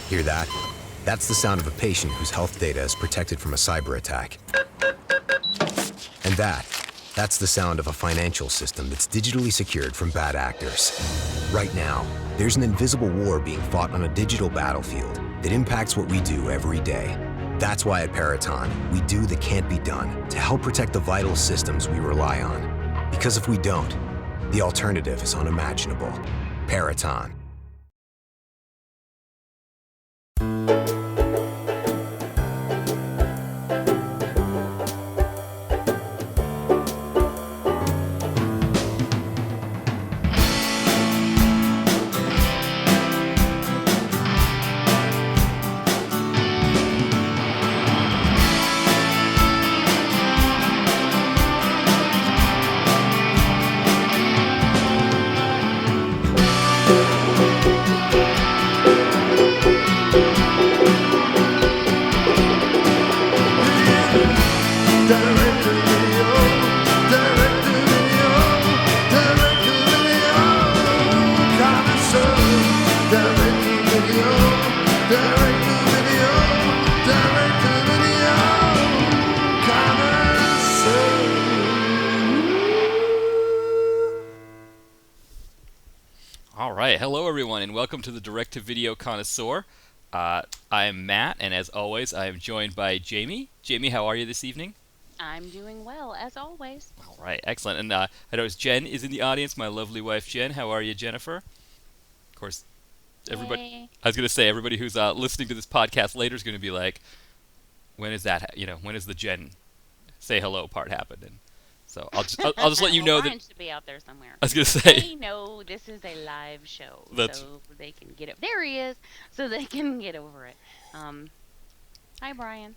Hear that? That's the sound of a patient whose health data is protected from a cyber attack. And that's the sound of a financial system that's digitally secured from bad actors. Right now, there's an invisible war being fought on a digital battlefield that impacts what we do every day. That's why at Peraton, we do the can't be done to help protect the vital systems we rely on. Because if we don't, the alternative is unimaginable. Peraton. Hello everyone and welcome to the Direct-to-Video Connoisseur. I'm Matt, and as always I am joined by Jamie. Jamie, how are you this evening? I'm doing well, as always. All right, excellent. And I know Jen is in the audience, my lovely wife Jen. How are you, Jennifer? Of course, everybody. Hey. I was going to say, everybody who's listening to this podcast later is going to be like, when is that, when is the Jen say hello part happen? And so I'll just let you know Brian that. should be out there somewhere. I was going to say. They know this is a live show, That's... so they can get it. There he is, so they can get over it. Hi, Brian.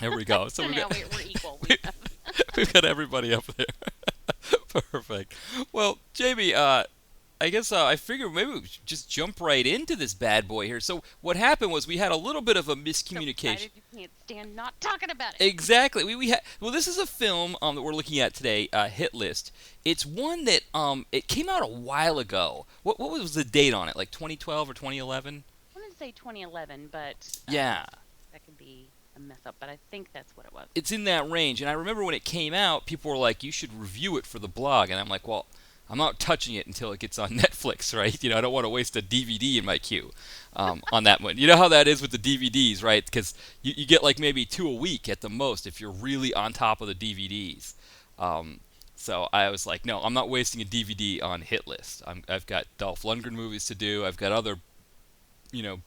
There we go. So now we're equal. We've got everybody up there. Perfect. Well, Jamie, I guess I figured maybe we should just jump right into this bad boy here. So what happened was we had a little bit of a miscommunication. So you can't stand not talking about it. Exactly. Well, this is a film that we're looking at today, Hit List. It's one that it came out a while ago. What was the date on it? Like 2012 or 2011? I wanted to say 2011, but yeah, that could be a mess up. But I think that's what it was. It's in that range. And I remember when it came out, people were like, "You should review it for the blog," and I'm like, "Well, I'm not touching it until it gets on Netflix, right? I don't want to waste a DVD in my queue on that one. You know how that is with the DVDs, right? Because you get like maybe 2 a week at the most if you're really on top of the DVDs. So I was like, no, I'm not wasting a DVD on Hit List. I've got Dolph Lundgren movies to do. I've got other,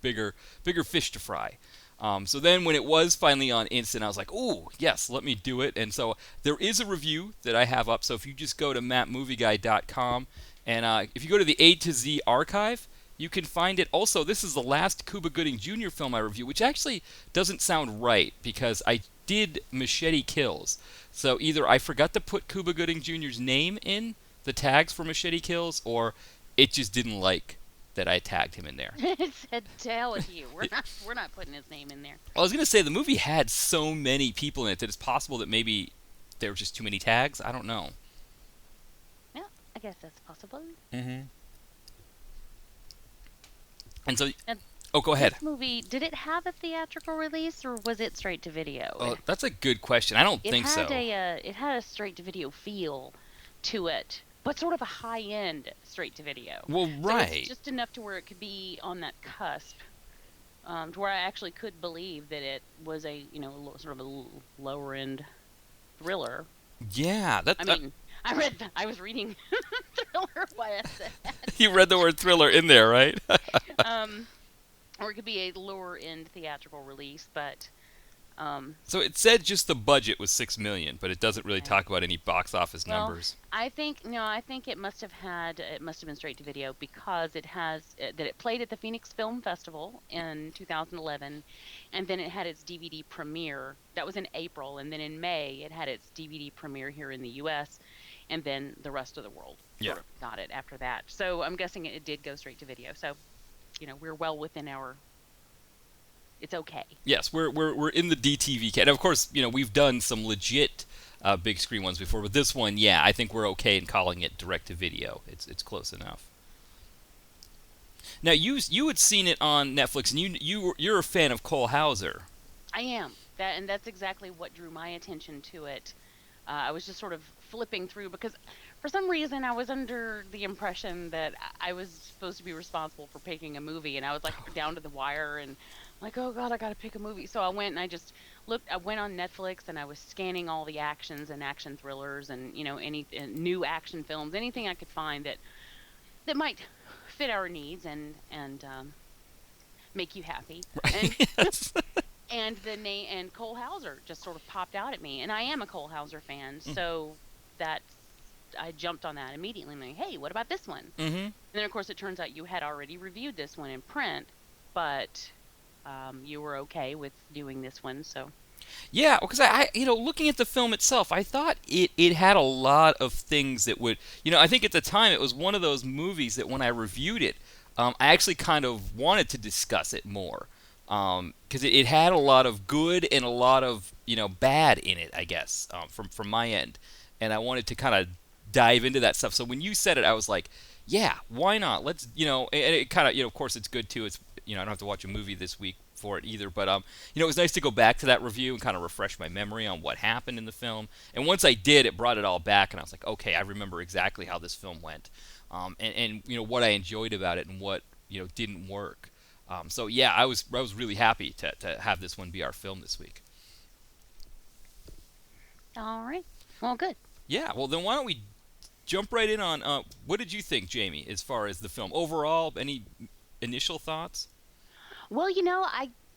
bigger fish to fry. So then when it was finally on Instant, I was like, oh, yes, let me do it. And so there is a review that I have up. So if you just go to mattmovieguy.com, and if you go to the A to Z archive, you can find it. Also, this is the last Cuba Gooding Jr. film I review, which actually doesn't sound right because I did Machete Kills. So either I forgot to put Cuba Gooding Jr.'s name in the tags for Machete Kills, or it just didn't like that I tagged him in there. It said to hell with you. We're not putting his name in there. I was going to say the movie had so many people in it that it's possible that maybe there were just too many tags. I don't know. Yeah, I guess that's possible. Mm-hmm. And so, go ahead. This movie, did it have a theatrical release or was it straight to video? Oh, that's a good question. I don't think so. It had a straight to video feel to it, but sort of a high end straight to video. Well, right. So it's just enough to where it could be on that cusp, to where I actually could believe that it was a sort of a lower end thriller. Yeah, I was reading thriller while I said that. You read the word thriller in there, right? Or it could be a lower end theatrical release, but so it said just the budget was $6 million, but it doesn't really talk about any box office numbers. I think it must have been straight to video because it played at the Phoenix Film Festival in 2011, and then it had its DVD premiere. That was in April, and then in May it had its DVD premiere here in the U.S., and then the rest of the world sort of got it after that. So I'm guessing it did go straight to video. So, we're well within our. It's okay. Yes, we're in the DTVC, and of course, we've done some legit big screen ones before, but this one, I think we're okay in calling it direct to video. It's close enough. Now you had seen it on Netflix, and you're a fan of Cole Hauser. I am that, and that's exactly what drew my attention to it. I was just sort of flipping through because for some reason I was under the impression that I was supposed to be responsible for picking a movie, and I was like down to the wire and like, oh God, I got to pick a movie. So I went and I just looked. I went on Netflix and I was scanning all the actions and action thrillers and any new action films, anything I could find that might fit our needs and make you happy. And Yes. and the name and Cole Hauser just sort of popped out at me, and I am a Cole Hauser fan, so that I jumped on that immediately. I'm like, hey, what about this one? Mm-hmm. And then of course it turns out you had already reviewed this one in print, but you were okay with doing this one, so. Yeah, because looking at the film itself, I thought it had a lot of things that would, I think at the time it was one of those movies that when I reviewed it, I actually kind of wanted to discuss it more. Because it had a lot of good and a lot of bad in it, I guess, from my end, and I wanted to kind of dive into that stuff. So when you said it, I was like, yeah, why not? Let's and it kind of of course it's good too. It's I don't have to watch a movie this week for it either, but it was nice to go back to that review and kind of refresh my memory on what happened in the film. And once I did, it brought it all back, and I was like, okay, I remember exactly how this film went, and what I enjoyed about it and what didn't work. So yeah, I was really happy to have this one be our film this week. All right. Well, good. Yeah, well then why don't we jump right in on what did you think, Jamie, as far as the film overall? Any initial thoughts? Well,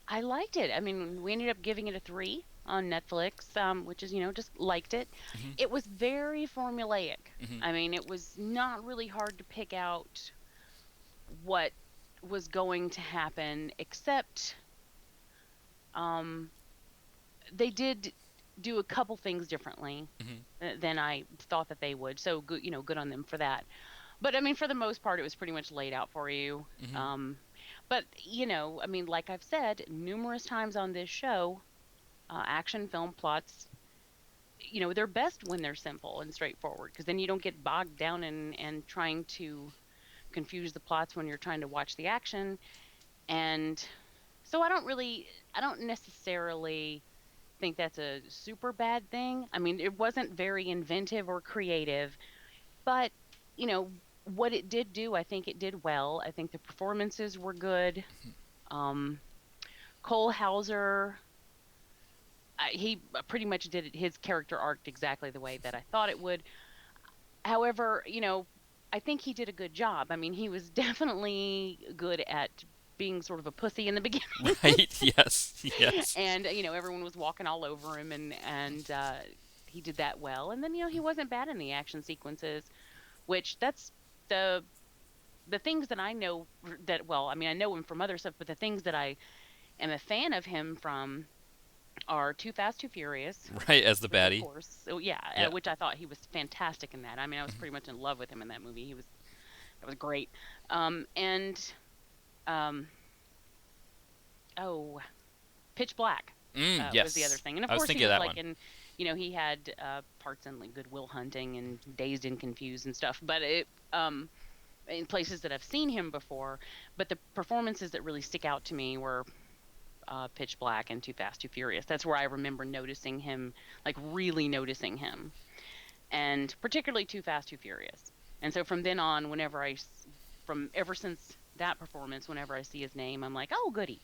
I liked it. I mean, we ended up giving it a 3 on Netflix, which is just liked it. Mm-hmm. It was very formulaic. Mm-hmm. I mean, it was not really hard to pick out what was going to happen, except they did do a couple things differently than I thought that they would. So good, good on them for that. But I mean, for the most part, it was pretty much laid out for you. Mm-hmm. But I mean, like I've said numerous times on this show, action film plots, they're best when they're simple and straightforward, because then you don't get bogged down in trying to confuse the plots when you're trying to watch the action. And so I don't necessarily think that's a super bad thing. I mean, it wasn't very inventive or creative, but what it did do, I think it did well. I think the performances were good. Cole Hauser, he pretty much did his character arc exactly the way that I thought it would. However, I think he did a good job. I mean, he was definitely good at being sort of a pussy in the beginning. Right. Yes. Yes. And everyone was walking all over him, and he did that well. And then he wasn't bad in the action sequences, which that's the things that I know that, well, I mean, I know him from other stuff, but the things that I am a fan of him from are Too Fast, Too Furious. Right, as the baddie. Of course. So, yeah, which I thought he was fantastic in that. I mean, I was pretty much in love with him in that movie. That was great. Pitch Black Yes. was the other thing. And of I was course he thinking was of that like one. he had parts in like Good Will Hunting and Dazed and Confused and stuff, but it in places that I've seen him before. But the performances that really stick out to me were Pitch Black and Too Fast, Too Furious. That's where I remember noticing him, like really noticing him, and particularly Too Fast, Too Furious. And so from then on, ever since that performance, whenever I see his name, I'm like, oh, goody,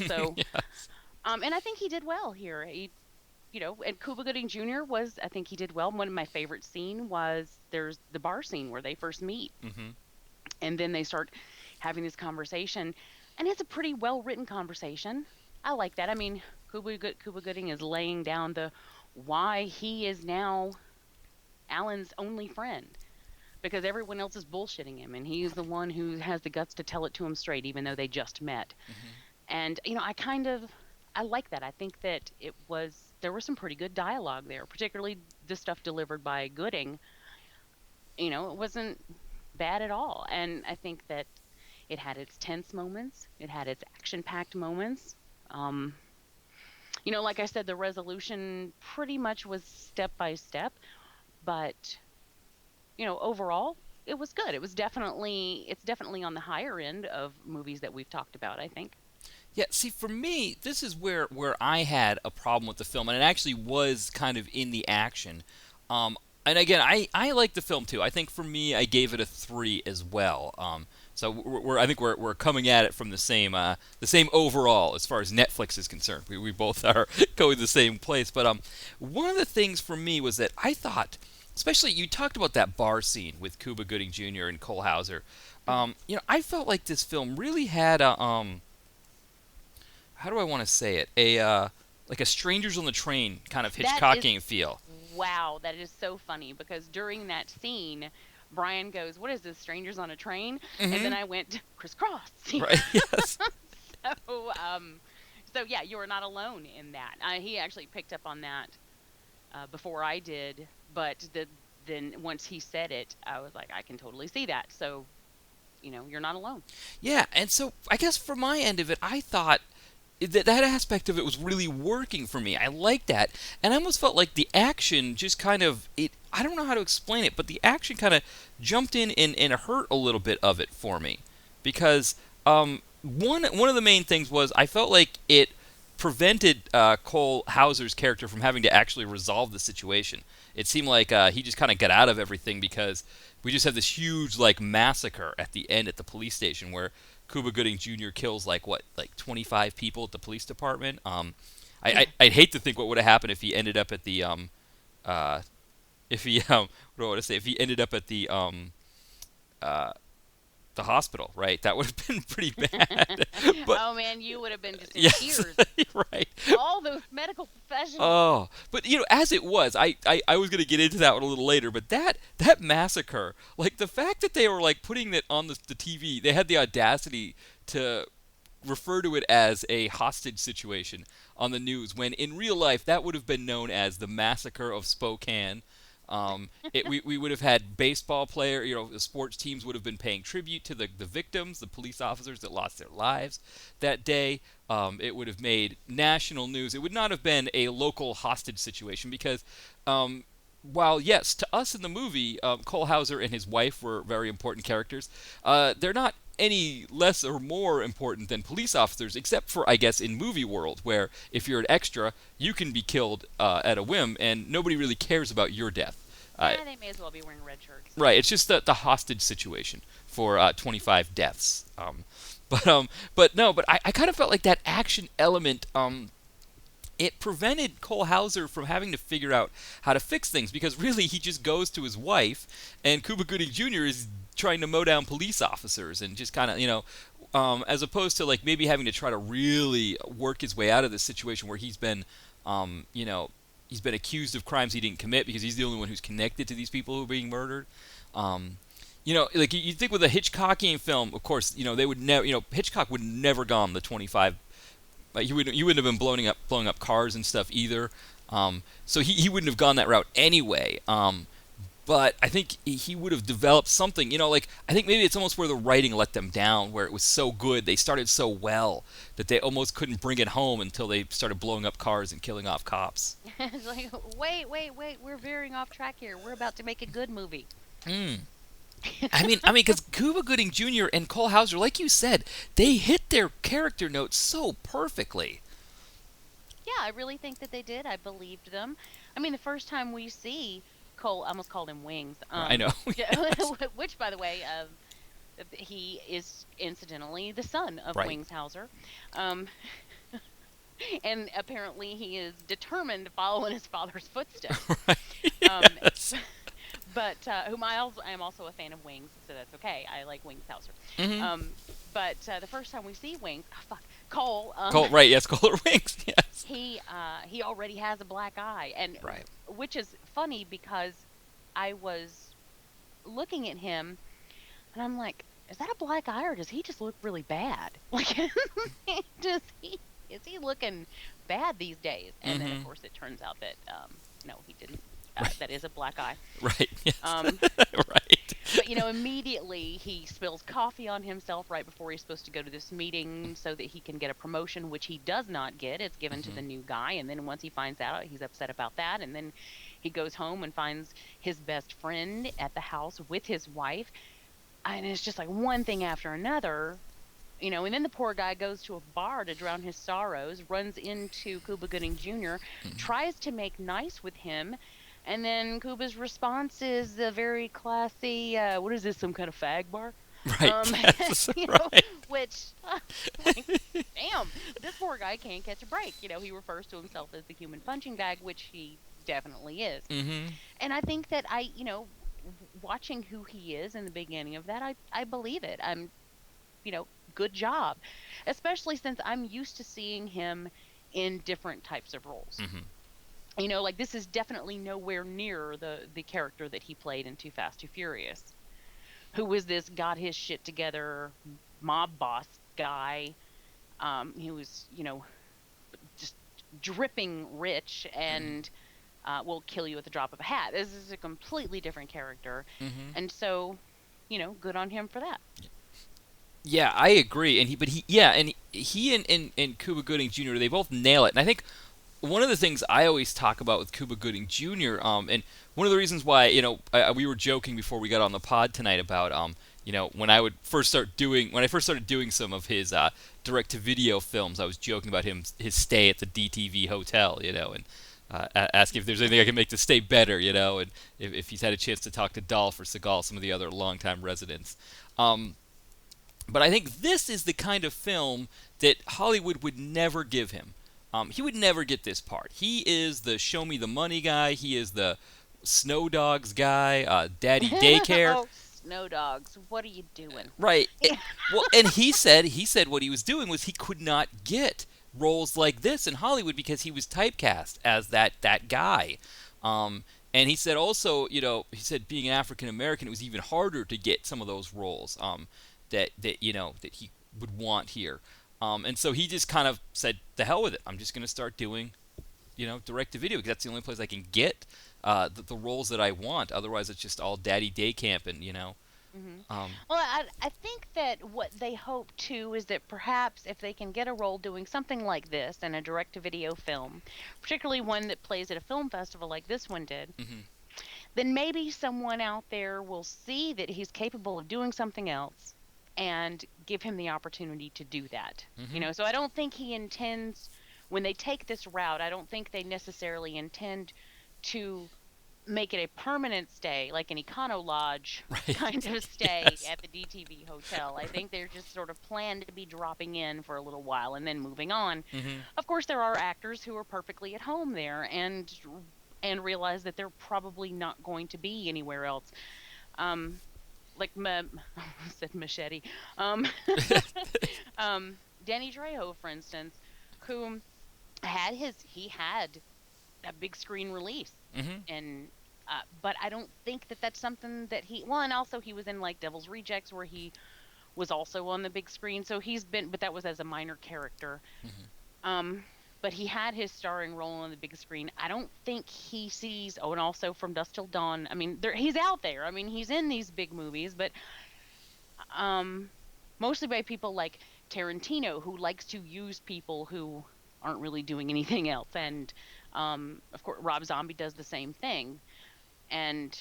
So, Yes. and I think he did well here. And Cuba Gooding Jr. I think he did well. One of my favorite scene was there's the bar scene where they first meet, Mm-hmm. and then they start having this conversation, and it's a pretty well written conversation. I like that. I mean, Cuba Gooding is laying down why he is now Alan's only friend, because everyone else is bullshitting him, and he's the one who has the guts to tell it to him straight, even though they just met. Mm-hmm. And I like that. I think that there was some pretty good dialogue there, particularly the stuff delivered by Gooding. It wasn't bad at all, and I think that it had its tense moments, it had its action-packed moments. Like I said, the resolution pretty much was step by step, but overall, it was good. It's definitely on the higher end of movies that we've talked about, I think. Yeah, see, for me, this is where I had a problem with the film, and it actually was kind of in the action. And again, I like the film too. I think for me, I gave it a 3 as well. So I think we're coming at it from the same overall as far as Netflix is concerned. We both are going the same place. But one of the things for me was that I thought, especially you talked about that bar scene with Cuba Gooding Jr. and Cole Hauser. I felt like this film really had a how do I want to say it? Like a Strangers on the Train kind of Hitchcockian feel. Wow, that is so funny because during that scene, Brian goes, "What is this, Strangers on a Train?" Mm-hmm. And then I went, crisscross. Right. Yes. So yeah, you are not alone in that. He actually picked up on that before I did, but then once he said it, I was like, I can totally see that. So, you're not alone. Yeah, and so I guess for my end of it, I thought that aspect of it was really working for me. I liked that, and I almost felt like the action just kind of I don't know how to explain it, but the action kind of jumped in and hurt a little bit of it for me, because one of the main things was I felt like it prevented Cole Hauser's character from having to actually resolve the situation. It seemed like he just kind of got out of everything because we just have this huge massacre at the end at the police station where Cuba Gooding Jr. kills 25 people at the police department. I'd hate to think what would have happened if he ended up at the if he what do I want to say if he ended up at the hospital, right? That would have been pretty bad. But, oh man, you would have been just in yes, tears. Right. All those medical professionals. Oh, but as it was, I was going to get into that one a little later, but that massacre, the fact that they were putting it on the TV, they had the audacity to refer to it as a hostage situation on the news, when in real life that would have been known as the massacre of Spokane. We would have had baseball the sports teams would have been paying tribute to the victims, the police officers that lost their lives that day. It would have made national news. It would not have been a local hostage situation because while, yes, to us in the movie, Cole Hauser and his wife were very important characters, they're not any less or more important than police officers, except for, I guess, in movie world, where if you're an extra, you can be killed at a whim, and nobody really cares about your death. Yeah, they may as well be wearing red shirts. Right, it's just the hostage situation for 25 deaths. But I kind of felt like that action element, it prevented Cole Hauser from having to figure out how to fix things, because really he just goes to his wife, and Cuba Gooding Jr. is trying to mow down police officers and just kind of, as opposed to maybe having to try to really work his way out of this situation where he's been, he's been accused of crimes he didn't commit because he's the only one who's connected to these people who are being murdered. You think with a Hitchcockian film, of course, they would never, Hitchcock would never gone the 25. You wouldn't have been blowing up cars and stuff either. So he wouldn't have gone that route anyway. But I think he would have developed something, I think maybe it's almost where the writing let them down, where it was so good, they started so well, that they almost couldn't bring it home until they started blowing up cars and killing off cops. It's like, wait, we're veering off track here. We're about to make a good movie. I mean, because Cuba Gooding Jr. and Cole Hauser, like you said, they hit their character notes so perfectly. Yeah, I really think that they did. I believed them. I mean, the first time we see Cole, I almost called him Wings. I know. Which, by the way, he is incidentally the son of Right. Wings Hauser. And apparently he is determined to follow in his father's footsteps. Right. Yes. But whom I am also a fan of Wings, so that's okay. I like Wings Hauser. Mm-hmm. But the first time we see Wings, Cole. Cole, right? Yes, Cole or Wings. Yes. He already has a black eye, and Right. which is funny because I was looking at him, and I'm like, is that a black eye, or does he just look really bad? Is he looking bad these days? And then of course it turns out that no, he didn't. that. That is a black eye. Right. Yes. Um, Right. but immediately he spills coffee on himself right before he's supposed to go to this meeting so that he can get a promotion, which he does not get. It's given to the new guy, and then once he finds out, he's upset about that, and then he goes home and finds his best friend at the house with his wife, and it's just like one thing after another. And then the poor guy goes to a bar to drown his sorrows, runs into Cuba Gooding Jr., tries to make nice with him, and then Cuba's response is a very classy, what is this, some kind of fag bar? Right. Yes, right. Which, like, damn, this poor guy can't catch a break. He refers to himself as the human punching bag, which he definitely is. Mm-hmm. And I think that watching who he is in the beginning of that, I believe it. Good job. Especially since I'm used to seeing him in different types of roles. Mm-hmm. Like this is definitely nowhere near the character that he played in Too Fast, Too Furious, who was this got his shit together mob boss guy. He was, just dripping rich and will kill you at the drop of a hat. This is a completely different character. Mm-hmm. And so, good on him for that. Yeah, I agree. And he and Cuba Gooding Jr., they both nail it. And I think one of the things I always talk about with Cuba Gooding Jr., and one of the reasons why, we were joking before we got on the pod tonight about, when I first started doing some of his direct-to-video films, I was joking about his stay at the DTV hotel, and asking if there's anything I can make to stay better, and if he's had a chance to talk to Dolph or Seagal, some of the other longtime residents. But I think this is the kind of film that Hollywood would never give him. He would never get this part. He is the show me the money guy. He is the Snow Dogs guy, Daddy Daycare. Oh, Snow Dogs, what are you doing? Right. And he said what he was doing was he could not get roles like this in Hollywood because he was typecast as that guy. And he said also, being an African American, it was even harder to get some of those roles. That he would want here, and so he just kind of said, "The hell with it! I'm just going to start doing, direct to video because that's the only place I can get the roles that I want. Otherwise, it's just all daddy day camp and Well, I think that what they hope too is that perhaps if they can get a role doing something like this in a direct to video film, particularly one that plays at a film festival like this one did. Mm-hmm. Then maybe someone out there will see that he's capable of doing something else and give him the opportunity to do that. Mm-hmm. So I don't think he intends, when they take this route, I don't think they necessarily intend to make it a permanent stay, like an Econo Lodge kind of stay at the DTV hotel. I think they're just sort of planned to be dropping in for a little while and then moving on. Mm-hmm. Of course, there are actors who are perfectly at home there and realize that they're probably not going to be anywhere else. Like I said Machete. Danny Trejo, for instance, who had a big screen release, and but I don't think that that's something that and also he was in like Devil's Rejects where he was also on the big screen, so but that was as a minor character. But he had his starring role on the big screen. I don't think he sees. Oh, and also From Dusk Till Dawn. I mean, he's out there. I mean, he's in these big movies, but mostly by people like Tarantino, who likes to use people who aren't really doing anything else. And of course, Rob Zombie does the same thing. And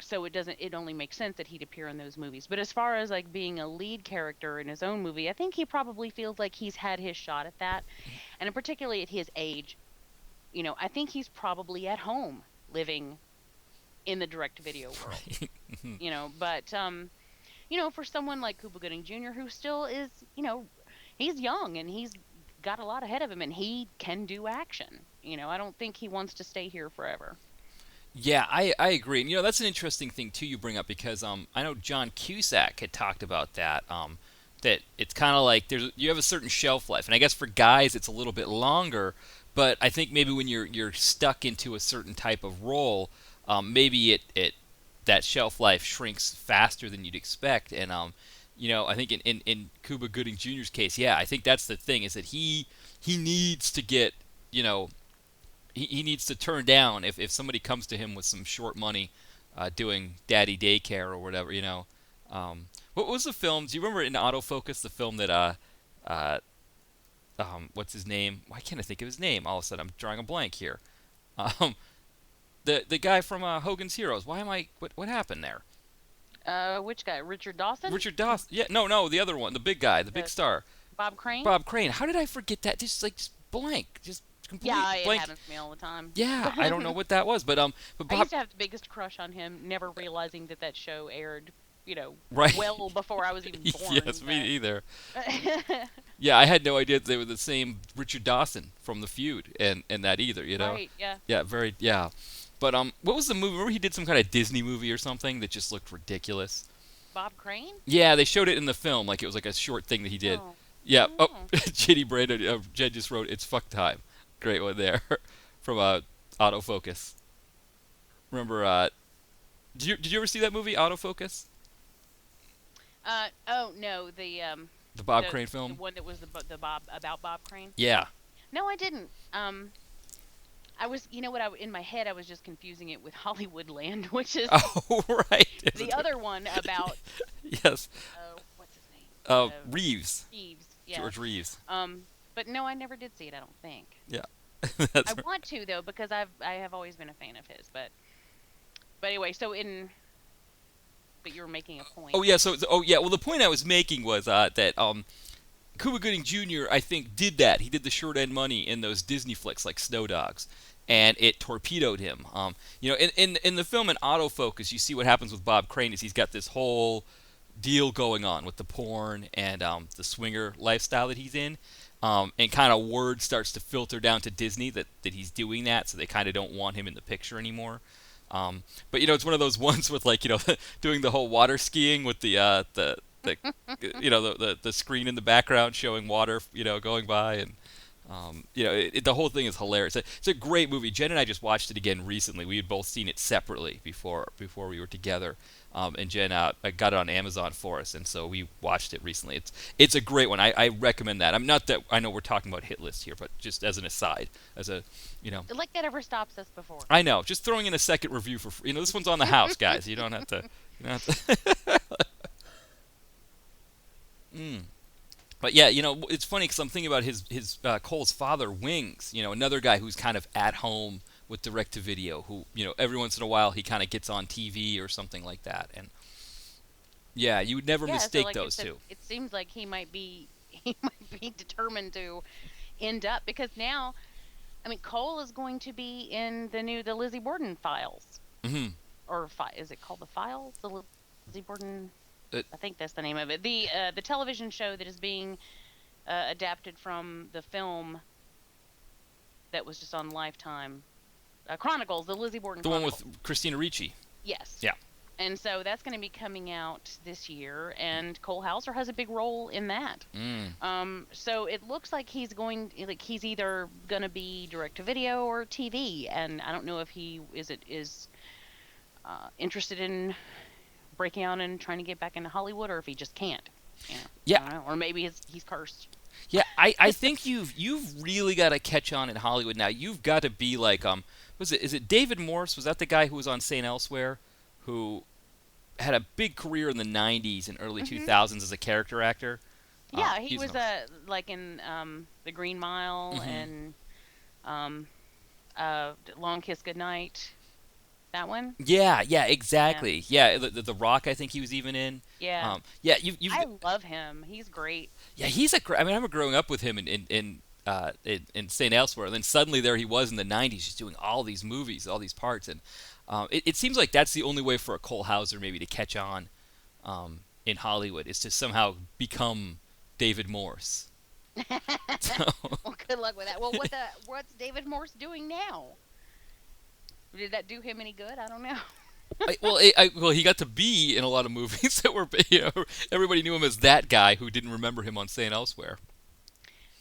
so it only makes sense that he'd appear in those movies. But as far as like being a lead character in his own movie, I think he probably feels like he's had his shot at that. And particularly at his age, I think he's probably at home living in the direct-to-video world. But for someone like Cuba Gooding Jr., who still is, he's young and he's got a lot ahead of him and he can do action. I don't think he wants to stay here forever. Yeah, I agree. And, that's an interesting thing, too, you bring up, because I know John Cusack had talked about that, that it's kind of like you have a certain shelf life. And I guess for guys it's a little bit longer, but I think maybe when you're stuck into a certain type of role, maybe that shelf life shrinks faster than you'd expect. And, I think in Cuba Gooding Jr.'s case, I think that's the thing, is that he needs to get, he needs to turn down if somebody comes to him with some short money, doing daddy daycare or whatever, you know. What was the film? Do you remember in Autofocus the film that uh, what's his name? Why can't I think of his name? All of a sudden, I'm drawing a blank here. Um, the guy from Hogan's Heroes. Why am I? What happened there? Which guy? Richard Dawson? Richard Dawson. Yeah, no, the other one, the big guy, the big star, Bob Crane? Bob Crane. How did I forget that? Just blank, just complete Yeah, it blank. happens to me all the time. Yeah, I don't know what that was, but I Bob. used to have the biggest crush on him, never realizing that show aired, Right. well before I was even born. Yes, me either. Yeah, I had no idea that they were the same Richard Dawson from The Feud and that either, you know. Right, yeah. Yeah, very yeah. But what was the movie? Remember he did some kind of Disney movie or something that just looked ridiculous. Bob Crane? Yeah, they showed it in the film like it was like a short thing that he did. Oh. Yeah. Oh, Oh. J.D. Brandon, Jen just wrote it's fuck time. Great one there from Autofocus. Remember did you ever see that movie Autofocus? Oh no, The Bob the, Crane the film? one that was the Bob about Bob Crane. Yeah. No, I didn't. I was, in my head I was just confusing it with Hollywoodland, which is Oh, right. the other one about. Yes. What's his name? Reeves. Reeves. Yeah. George Reeves. But no, I never did see it. I don't think. Yeah. I That's want to though because I have always been a fan of his. But anyway, but you were making a point. Oh yeah, well the point I was making was that Cuba Gooding Jr. I think did that. He did the short end money in those Disney flicks like Snow Dogs, and it torpedoed him. In the film in Autofocus, you see what happens with Bob Crane is he's got this whole deal going on with the porn and the swinger lifestyle that he's in. And kind of word starts to filter down to Disney that he's doing that, so they kind of don't want him in the picture anymore. But it's one of those ones with like doing the whole water skiing with the the screen in the background showing water going by, and the whole thing is hilarious. It's a great movie. Jen and I just watched it again recently. We had both seen it separately before we were together. And Jen got it on Amazon for us, and so we watched it recently. It's a great one. I recommend that. I'm not that I know we're talking about hit list here, but just as an aside, Like that ever stops us before. I know. Just throwing in a second review for this one's on the house, guys. You don't have to. But yeah, it's funny because I'm thinking about his Cole's father, Wings. Another guy who's kind of at home with direct-to-video, who every once in a while he kind of gets on TV or something like that, and yeah, you would never mistake like those two. It seems like he might be determined to end up because now, I mean, Cole is going to be in the Lizzie Borden Files, or is it called the Files? The Lizzie Borden. I think that's the name of it. The television show that is being adapted from the film that was just on Lifetime. Chronicles, the Lizzie Borden Chronicles. The one with Christina Ricci. Yes. Yeah. And so that's going to be coming out this year, and Cole Hauser has a big role in that. So it looks like he's either going to be direct-to-video or TV, and I don't know if he is interested in breaking out and trying to get back into Hollywood, or if he just can't. Yeah. I don't know, or maybe he's cursed. Yeah, I think you've really got to catch on in Hollywood now. You've got to be like is it David Morse? Was that the guy who was on St. Elsewhere, who had a big career in the '90s and early 2000s as a character actor? Yeah, he was like in The Green Mile and Long Kiss Goodnight. That one? Yeah, exactly. Yeah, the Rock. I think he was even in. Yeah. I love him. He's great. Yeah, he's I remember growing up with him in St. Elsewhere, and then suddenly there he was in the '90s, just doing all these movies, all these parts, and it seems like that's the only way for a Cole Hauser maybe to catch on in Hollywood is to somehow become David Morse. Well, good luck with that. Well, what's David Morse doing now? Did that do him any good? I don't know. Well, he got to be in a lot of movies that were, everybody knew him as that guy who didn't remember him on St. Elsewhere.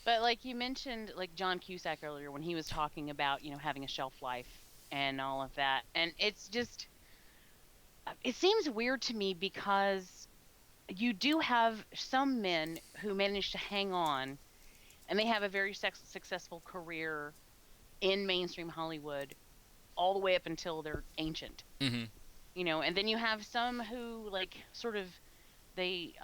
But like you mentioned, like John Cusack earlier when he was talking about, having a shelf life and all of that. And it's just, it seems weird to me because you do have some men who manage to hang on and they have a very successful career in mainstream Hollywood all the way up until they're ancient. Mm-hmm. And then you have some who like sort of they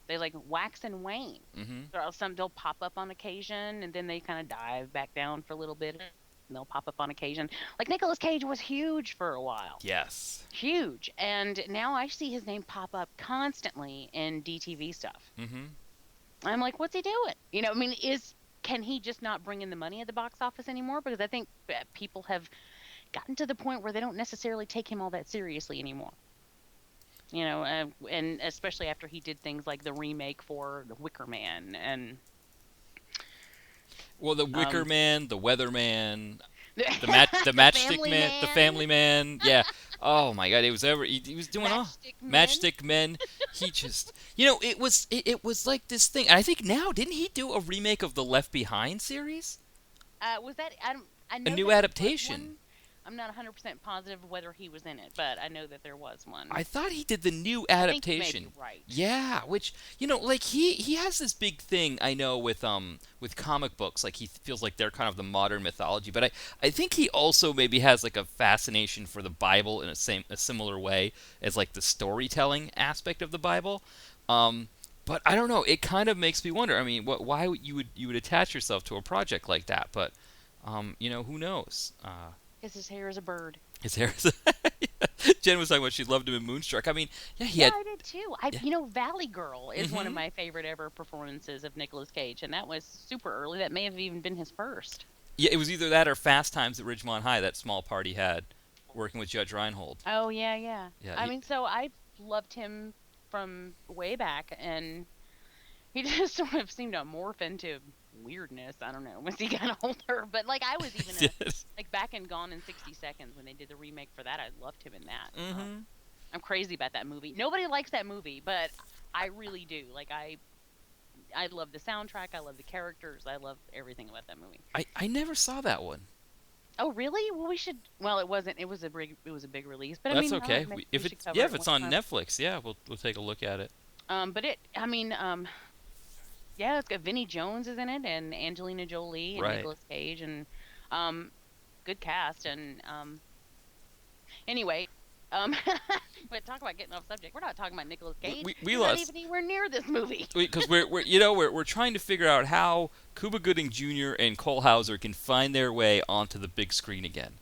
they like wax and wane. Mm-hmm. Some they'll pop up on occasion and then they kind of dive back down for a little bit and they'll pop up on occasion. Like Nicolas Cage was huge for a while. Yes. Huge. And now I see his name pop up constantly in DTV stuff. Mm-hmm. I'm like, what's he doing? I mean, can he just not bring in the money at the box office anymore? Because I think people have gotten to the point where they don't necessarily take him all that seriously anymore. And especially after he did things like the remake for The Wicker Man and Well, the Wicker Man, the Weatherman, the the Matchstick Family Man, the Family Man. Yeah. Oh my God, he was doing all Matchstick Men. He just, it was like this thing. I think now didn't he do a remake of the Left Behind series? Was that I know A new that there was adaptation. one. I'm not 100% positive whether he was in it, but I know that there was one. I thought he did the new I think you may adaptation. be right. Yeah, which like he has this big thing I know with comic books. Like he feels like they're kind of the modern mythology, but I think he also maybe has like a fascination for the Bible in a similar way as like the storytelling aspect of the Bible. But I don't know. It kind of makes me wonder. I mean, why you would attach yourself to a project like that? But who knows? Because his hair is a bird. His hair is. Jen was talking about she loved him in Moonstruck. I mean, yeah, I did too. Valley Girl is one of my favorite ever performances of Nicolas Cage, and that was super early. That may have even been his first. Yeah, it was either that or Fast Times at Ridgemont High, that small part he had working with Judge Reinhold. Oh, yeah. Yeah, I mean, so I loved him from way back, and he just sort of seemed to morph into weirdness. I don't know, as he got older. But, like, I was even, like, back in Gone in 60 Seconds when they did the remake for that, I loved him in that. Mm-hmm. I'm crazy about that movie. Nobody likes that movie, but I really do. Like, I love the soundtrack. I love the characters. I love everything about that movie. I never saw that one. Oh, really? Well, we should. Well, it wasn't. It was a big release. But That's I mean, okay. If it's on time. Netflix, yeah, we'll take a look at it. But yeah, it's got Vinnie Jones is in it, and Angelina Jolie, and Right. Nicolas Cage, and good cast. And anyway, but talk about getting off subject. We're not talking about Nicolas Cage. We He's lost. not even anywhere near this movie. Because we're trying to figure out how Cuba Gooding Jr. and Cole Hauser can find their way onto the big screen again.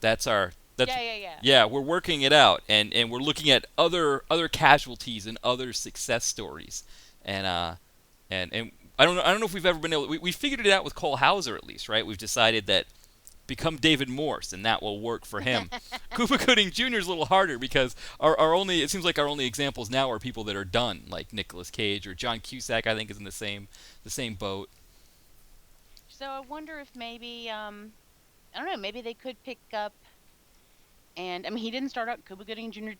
That's Yeah. Yeah, we're working it out, and we're looking at other casualties and other success stories, and I don't know if we've ever been able. We figured it out with Cole Hauser at least, right? We've decided that become David Morse, and that will work for him. Cuba Gooding Jr. is a little harder because it seems like our only examples now are people that are done, like Nicolas Cage or John Cusack. I think is in the same boat. So I wonder if maybe I don't know. Maybe they could pick up. And I mean, he didn't start out. Cuba Gooding Jr.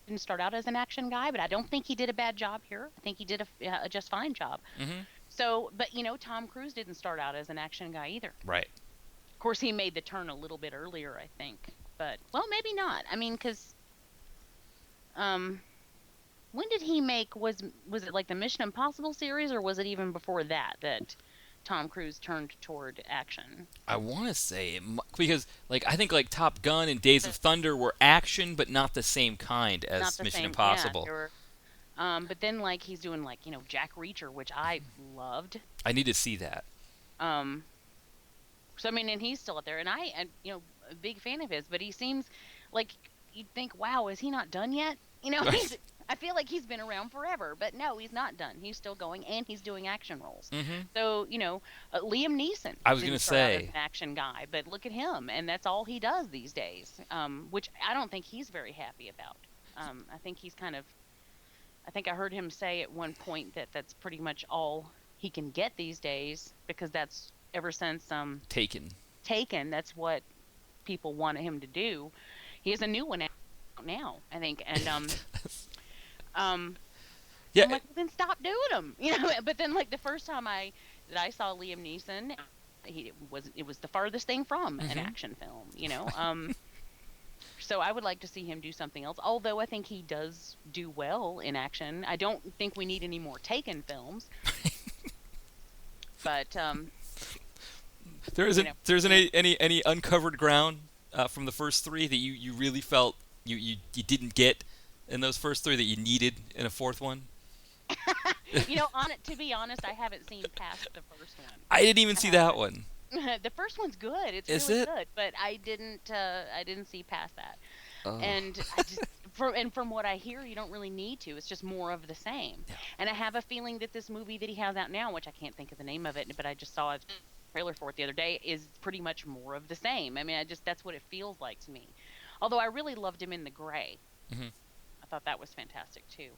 didn't start out as an action guy, but I don't think he did a bad job here. I think he did a just fine job. Mm-hmm. So, but Tom Cruise didn't start out as an action guy either. Right. Of course, he made the turn a little bit earlier, I think. But well, maybe not. I mean, because when did he make? Was it like the Mission Impossible series, or was it even before that Tom Cruise turned toward action? I want to say because I think Top Gun and Days of Thunder were action, but not the same kind as Mission Impossible. Yeah, but then he's doing Jack Reacher, which I loved. I need to see that. So I mean, and he's still out there, and a big fan of his, but he seems like you'd think, wow, is he not done yet? Right. I feel like he's been around forever, but no, he's not done. He's still going, and he's doing action roles. Mm-hmm. So Liam Neeson. I was gonna say an action guy, but look at him, and that's all he does these days. Which I don't think he's very happy about. I think he's I think I heard him say at one point that that's pretty much all he can get these days, because that's ever since Taken. That's what people wanted him to do. He has a new one out now, I think, and yeah. I'm like, well, then stop doing them, But then the first time I saw Liam Neeson, it was the farthest thing from an action film, So I would like to see him do something else. Although I think he does do well in action. I don't think we need any more Taken films. But You know, There isn't any uncovered ground from the first three that you really felt you didn't get in those first three that you needed in a fourth one. on it. To be honest, I haven't seen past the first one. I didn't even I see that haven't. one. The first one's good. It's Is really it? good, but I didn't see past that. Oh. And I just from what I hear, you don't really need to. It's just more of the same. Yeah. And I have a feeling that this movie that he has out now, which I can't think of the name of it, but I just saw a trailer for it the other day, is pretty much more of the same. I mean, that's what it feels like to me. Although I really loved him in The Gray. Hmm. I thought that was fantastic too.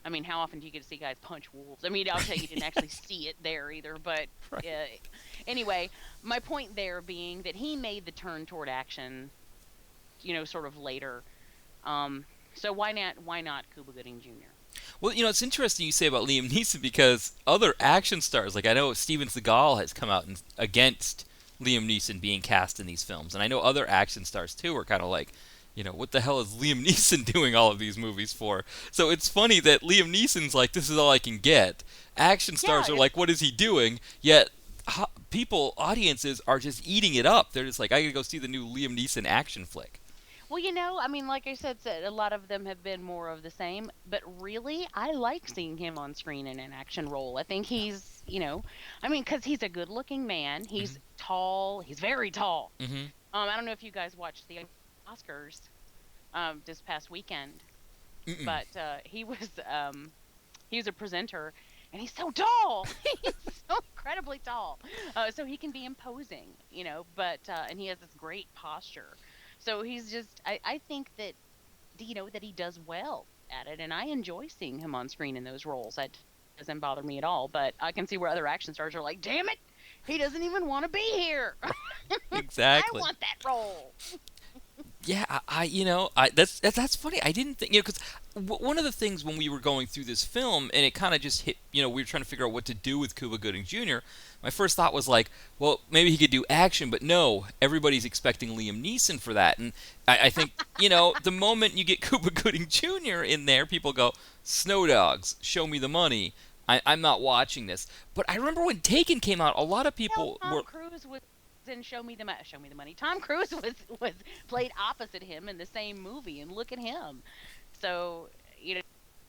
I mean, how often do you get to see guys punch wolves? I mean, I'll tell you, you didn't actually see it there either. But Right. anyway, my point there being that he made the turn toward action, sort of later. So why not Cuba Gooding Jr.? Well, it's interesting you say about Liam Neeson because other action stars, like I know Steven Seagal has come out against Liam Neeson being cast in these films, and I know other action stars too are kind of like, what the hell is Liam Neeson doing all of these movies for? So it's funny that Liam Neeson's like, this is all I can get. Action stars Yeah, are like, what is he doing? Yet audiences are just eating it up. They're just like, I gotta go see the new Liam Neeson action flick. well, I mean, like I said, a lot of them have been more of the same. But really, I like seeing him on screen in an action role. I think he's, I mean, because he's a good-looking man. He's tall. He's very tall. Mm-hmm. I don't know if you guys watched the Oscars this past weekend, Mm-mm. but he was a presenter, and he's so tall. He's so incredibly tall. So he can be imposing, but and he has this great posture. So he's just, I think that, that he does well at it, and I enjoy seeing him on screen in those roles. That doesn't bother me at all, but I can see where other action stars are like, damn it, he doesn't even want to be here. Exactly. I want that role. Yeah, that's funny. I didn't think, because one of the things when we were going through this film, and it kind of just hit, we were trying to figure out what to do with Cuba Gooding Jr. My first thought was like, well, maybe he could do action, but no, everybody's expecting Liam Neeson for that, and I think, the moment you get Cuba Gooding Jr. in there, people go, Snow Dogs, show me the money. I'm not watching this. But I remember when Taken came out, a lot of people Tom were. Cruise was in Show Me the Money. Tom Cruise was played opposite him in the same movie, and look at him. So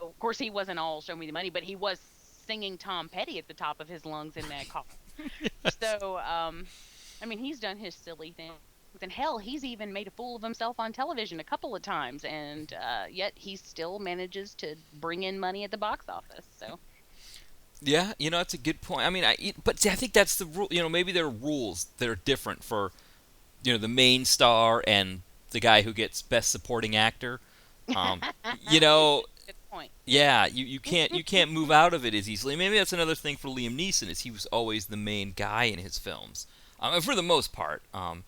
of course he wasn't all Show Me the Money, but he was singing Tom Petty at the top of his lungs in that car. Yes. So I mean, he's done his silly things, and hell, he's even made a fool of himself on television a couple of times, and yet he still manages to bring in money at the box office. So. Yeah, that's a good point. I mean, but see, I think that's the rule. Maybe there are rules that are different for, the main star and the guy who gets Best Supporting Actor. Um, you know, Good point. yeah, you can't move out of it as easily. Maybe that's another thing for Liam Neeson is he was always the main guy in his films, for the most part. And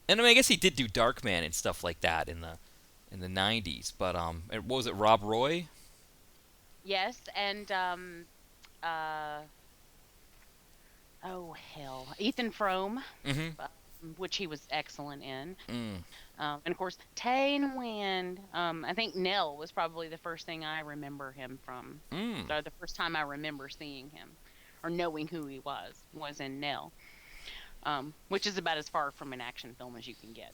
I mean, I guess he did do Darkman and stuff like that in the '90s. But what was it, Rob Roy? Yes, and oh hell, Ethan Frome, Mm-hmm. which he was excellent in, Mm. and of course Tane Wind. I think Nell was probably the first thing I remember him from. Mm. So the first time I remember seeing him or knowing who he was in Nell, which is about as far from an action film as you can get.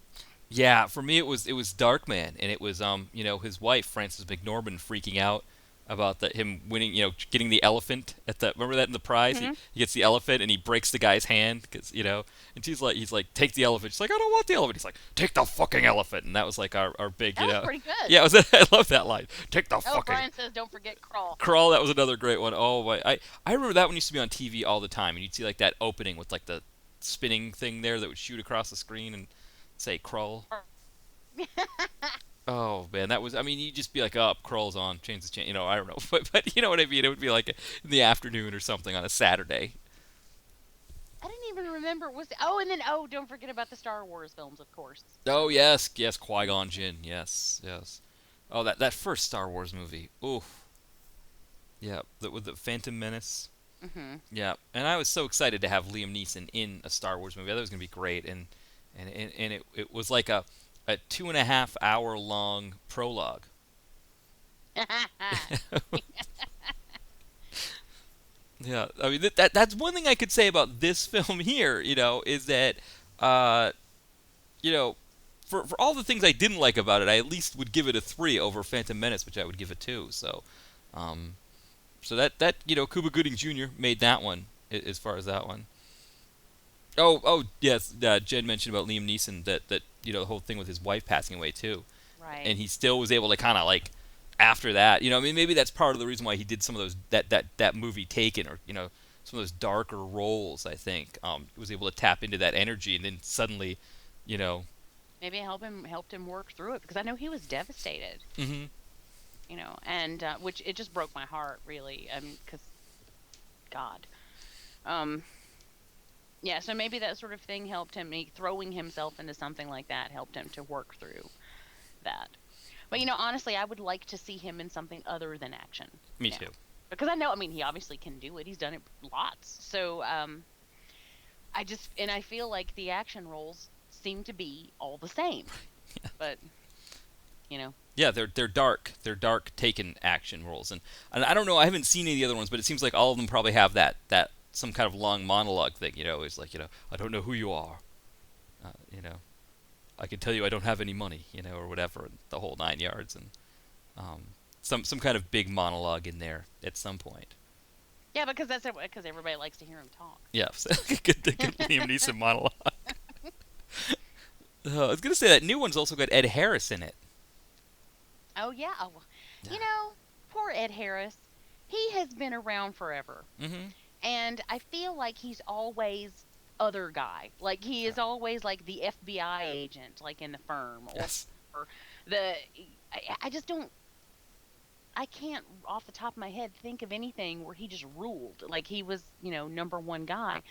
Yeah, for me it was Darkman, and it was his wife Frances McDormand freaking out about him winning, getting the elephant at the, remember that in the prize? Mm-hmm. He gets the elephant and he breaks the guy's hand because and he's like take the elephant. She's like, I don't want the elephant. He's like, take the fucking elephant, and that was like our big That was pretty good. Yeah, I love that line. Take the Oh, fucking Brian says, don't forget Crawl. Crawl. That was another great one. Oh my, I remember that one used to be on TV all the time, and you'd see like that opening with like the spinning thing there that would shoot across the screen and say Crawl. Oh man, that was. I mean, you'd just be like, "Oh, Kroll's on, change the channel." I don't know, but you know what I mean. It would be like in the afternoon or something on a Saturday. I didn't even remember and then don't forget about the Star Wars films, of course. Oh yes, Qui-Gon Jinn, yes. Oh, that first Star Wars movie. Oof. Yeah, with the Phantom Menace. Mm-hmm. Yeah, and I was so excited to have Liam Neeson in a Star Wars movie. I thought it was gonna be great, and it was like a 2.5 hour long prologue. Yeah, I mean that's one thing I could say about this film here, is that you know, for all the things I didn't like about it, I at least would give it a 3 over Phantom Menace, which I would give a 2. So, um, that Cuba Gooding Jr. made that one as far as that one. Oh yes, Jen mentioned about Liam Neeson that the whole thing with his wife passing away too, Right. and he still was able to kind of like after that, I mean maybe that's part of the reason why he did some of those that movie Taken, or some of those darker roles. I think was able to tap into that energy, and then suddenly, you know. Maybe it helped him work through it, because I know he was devastated. Hmm. And which it just broke my heart, really. Because God. Um. Yeah, so maybe that sort of thing helped him. Throwing himself into something like that helped him to work through that. But honestly, I would like to see him in something other than action. Me too. Because I know, he obviously can do it. He's done it lots. So I feel like the action roles seem to be all the same. But Yeah, they're dark. They're dark Taken action roles, and I don't know. I haven't seen any of the other ones, but it seems like all of them probably have that some kind of long monologue thing. It's like I don't know who you are. I can tell you I don't have any money. Or whatever, the whole 9 yards, and some kind of big monologue in there at some point. Yeah, because because everybody likes to hear him talk. Yeah, so good Liam Neeson monologue. I was gonna say that new one's also got Ed Harris in it. Oh yeah. Poor Ed Harris. He has been around forever. Mm-hmm. And I feel like he's always other guy. Like he is always like the FBI agent, like in the firm. Yes. Or I just don't. I can't off the top of my head think of anything where he just ruled. Like he was, number one guy.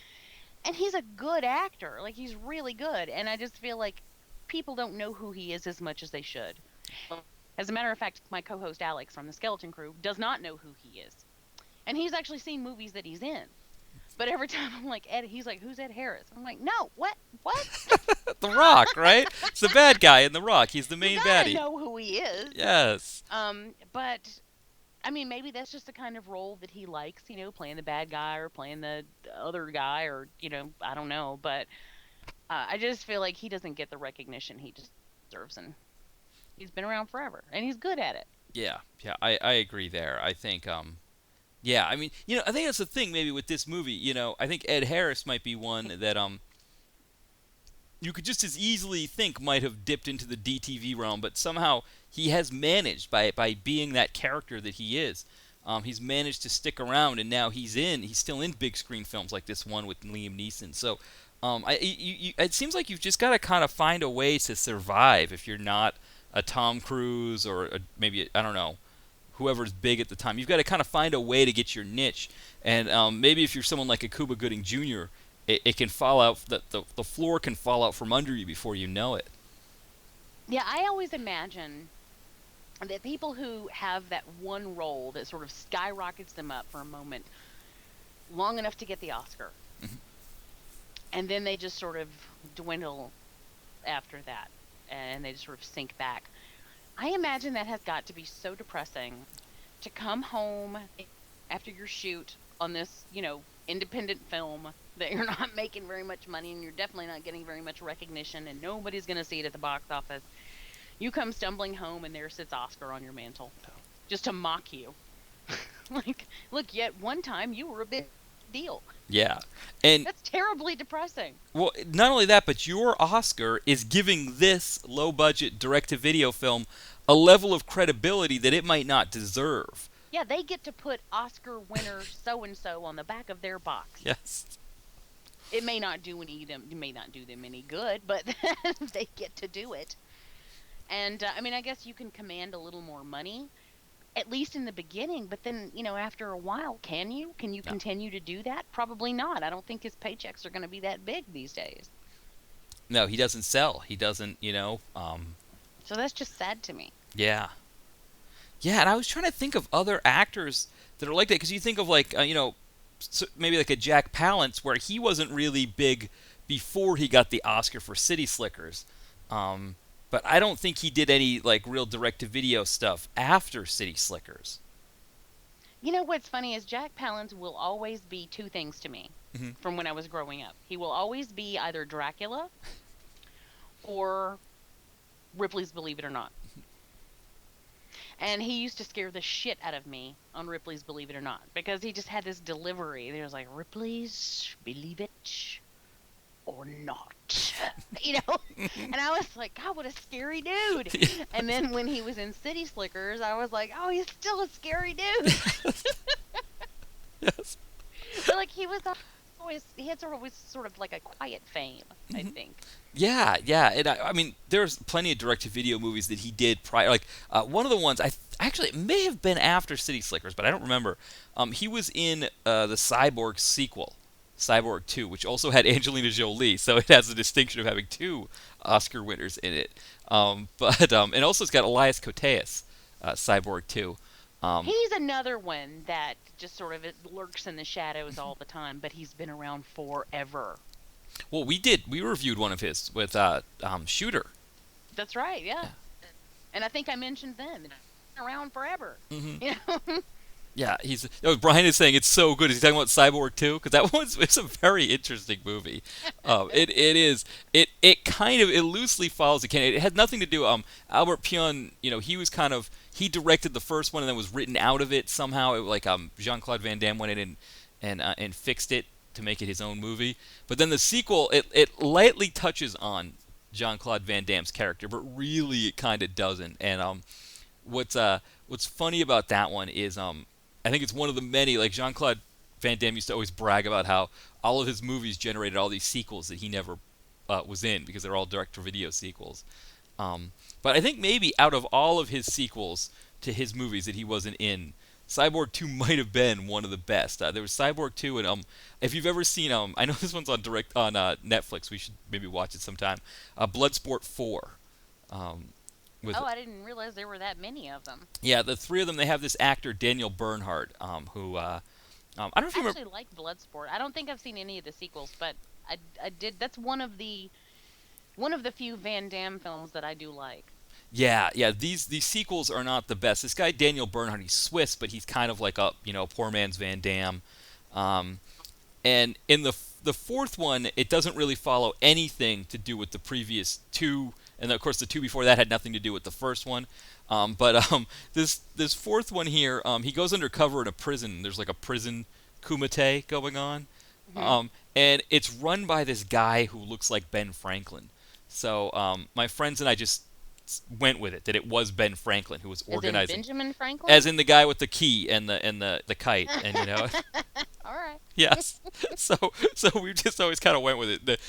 And he's a good actor. Like he's really good. And I just feel like people don't know who he is as much as they should. As a matter of fact, my co-host Alex from the Skeleton Crew does not know who he is. And he's actually seen movies that he's in. But every time I'm like, Ed, he's like, who's Ed Harris? I'm like, no, what? The Rock, right? It's the bad guy in The Rock. He's the main baddie. You know who he is. Yes. But maybe that's just the kind of role that he likes, playing the bad guy or playing the other guy, or I don't know. But I just feel like he doesn't get the recognition he deserves, and he's been around forever, and he's good at it. Yeah, I agree there. I think yeah, I think that's the thing maybe with this movie. I think Ed Harris might be one that you could just as easily think might have dipped into the DTV realm, but somehow he has managed by being that character that he is. He's managed to stick around, and now he's still in big screen films like this one with Liam Neeson. So it seems like you've just got to kind of find a way to survive if you're not a Tom Cruise or maybe, I don't know, whoever's big at the time. You've got to kind of find a way to get your niche. And maybe if you're someone like a Cuba Gooding Jr., it can fall out, the floor can fall out from under you before you know it. Yeah, I always imagine that people who have that one role that sort of skyrockets them up for a moment, long enough to get the Oscar, Mm-hmm. and then they just sort of dwindle after that, and they just sort of sink back. I imagine that has got to be so depressing to come home after your shoot on this, independent film that you're not making very much money, and you're definitely not getting very much recognition, and nobody's going to see it at the box office. You come stumbling home, and there sits Oscar on your mantle, just to mock you. Like, look, yet one time you were a big deal. Yeah. And that's terribly depressing. Well, not only that, but your Oscar is giving this low-budget direct-to-video film a level of credibility that it might not deserve. Yeah, they get to put Oscar winner so-and-so on the back of their box. Yes. It may not do them any good, but they get to do it. And, I guess you can command a little more money, at least in the beginning, but then, after a while, can you? Can you continue to do that? Probably not. I don't think his paychecks are going to be that big these days. No, he doesn't sell. He doesn't, So that's just sad to me. Yeah. Yeah, and I was trying to think of other actors that are like that, because you think of, like, maybe like a Jack Palance, where he wasn't really big before he got the Oscar for City Slickers. But I don't think he did any, like, real direct-to-video stuff after City Slickers. You know what's funny is Jack Palance will always be two things to me Hmm. from when I was growing up. He will always be either Dracula or Ripley's Believe It or Not. And he used to scare the shit out of me on Ripley's Believe It or Not because he just had this delivery. There was like, Ripley's Believe It or Not. You know? And I was like, God, what a scary dude. And then when he was in City Slickers, I was like, oh, he's still a scary dude. Yes. But like he had always sort of like a quiet fame, I think. Yeah, yeah, and I mean, there's plenty of direct-to-video movies that he did prior. Like one of the ones, actually it may have been after City Slickers, but I don't remember. He was in the Cyborg sequel, Cyborg 2, which also had Angelina Jolie, so it has the distinction of having two Oscar winners in it. And also it's got Elias Koteas, Cyborg 2. He's another one that just sort of lurks in the shadows all the time, but he's been around forever. Well, we reviewed one of his with Shooter. That's right, yeah. And I think I mentioned them. It's been around forever. Mm-hmm. You know? Yeah, Brian is saying it's so good. Is he talking about Cyborg 2? Because that it's a very interesting movie. It is. It kind of loosely follows the canon. It had nothing to do. Albert Pion, he directed the first one and then was written out of it somehow. Jean-Claude Van Damme went in and fixed it to make it his own movie. But then the sequel, it lightly touches on Jean-Claude Van Damme's character, but really it kind of doesn't. And what's funny about that one is I think it's one of the many, like Jean-Claude Van Damme used to always brag about how all of his movies generated all these sequels that he never was in because they're all direct-to-video sequels. But I think maybe out of all of his sequels to his movies that he wasn't in, Cyborg 2 might have been one of the best. There was Cyborg 2, and if you've ever seen, I know this one's on Netflix. We should maybe watch it sometime. Bloodsport 4. I didn't realize there were that many of them. Yeah, the three of them. They have this actor Daniel Bernhardt, who I don't know if you remember. I actually like Bloodsport. I don't think I've seen any of the sequels, but I did. That's one of the few Van Damme films that I do like. Yeah. These sequels are not the best. This guy Daniel Bernhardt, he's Swiss, but he's kind of like a poor man's Van Damme. And in the fourth one, it doesn't really follow anything to do with the previous two. And of course, the two before that had nothing to do with the first one. But this fourth one here, he goes undercover in a prison. There's like a prison kumite going on, and it's run by this guy who looks like Ben Franklin. So my friends and I just went with it that it was Ben Franklin who was organizing. As in Benjamin Franklin? As in the guy with the key and the kite, and All right. Yes. So we just always kind of went with it.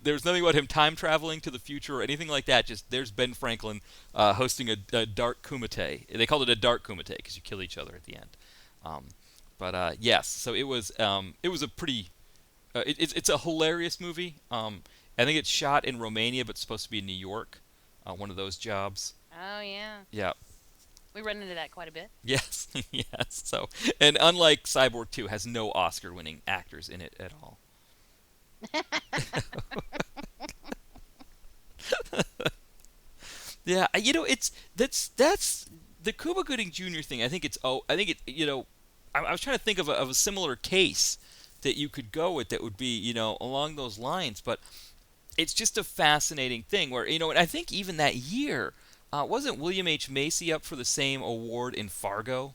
There's nothing about him time traveling to the future or anything like that. Just there's Ben Franklin hosting a dark kumite. They called it a dark kumite because you kill each other at the end. Yes. So it was a pretty. It's a hilarious movie. I think it's shot in Romania, but it's supposed to be in New York. One of those jobs. Oh yeah. Yeah. We run into that quite a bit. Yes, yes. So, and unlike Cyborg 2, has no Oscar-winning actors in it at all. Yeah, that's the Cuba Gooding Jr. thing. I think I was trying to think of a similar case that you could go with that would be along those lines, but it's just a fascinating thing where and I think even that year. Wasn't William H. Macy up for the same award in Fargo?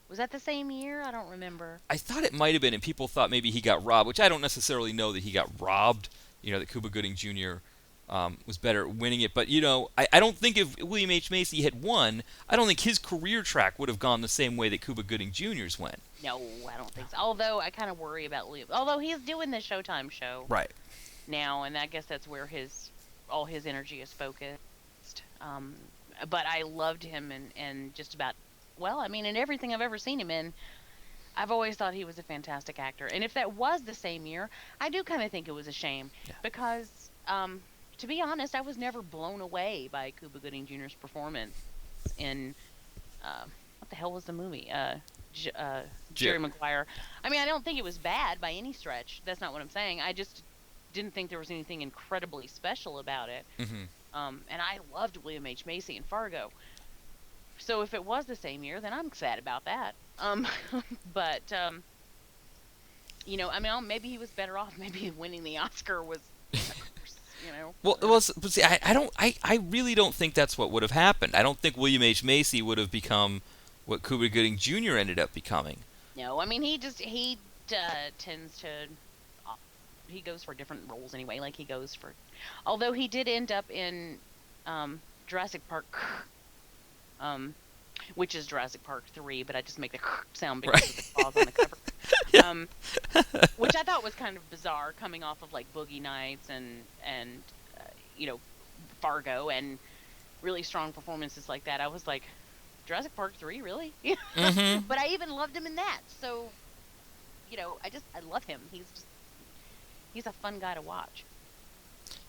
Was that the same year? I don't remember. I thought it might have been, and people thought maybe he got robbed, which I don't necessarily know that he got robbed. That Cuba Gooding Jr. Was better at winning it. But, I don't think if William H. Macy had won, I don't think his career track would have gone the same way that Cuba Gooding Jr.'s went. No, I don't think so. Although I kind of worry about William. Although he's doing the Showtime show. Right. Now, and I guess that's where all his energy is focused. But I loved him in just about, in everything I've ever seen him in. I've always thought he was a fantastic actor. And if that was the same year, I do kind of think it was a shame. Yeah. Because, to be honest, I was never blown away by Cuba Gooding Jr.'s performance in, what the hell was the movie? Jerry Maguire. I don't think it was bad by any stretch. That's not what I'm saying. I just didn't think there was anything incredibly special about it. Mm-hmm. And I loved William H. Macy in Fargo. So if it was the same year, then I'm sad about that. But I mean, maybe he was better off. Maybe winning the Oscar was a curse. But see, I really don't think that's what would have happened. I don't think William H. Macy would have become what Cuba Gooding Jr. ended up becoming. No, I mean he tends to he goes for different roles anyway. Like he goes for, although he did end up in Jurassic Park, which is Jurassic Park 3, but I just make the sound because of the claws on the cover. Which I thought was kind of bizarre, coming off of like Boogie Nights and Fargo and really strong performances like that. I was like, Jurassic Park 3, really? Mm-hmm. But I even loved him in that. So, I love him. He's a fun guy to watch.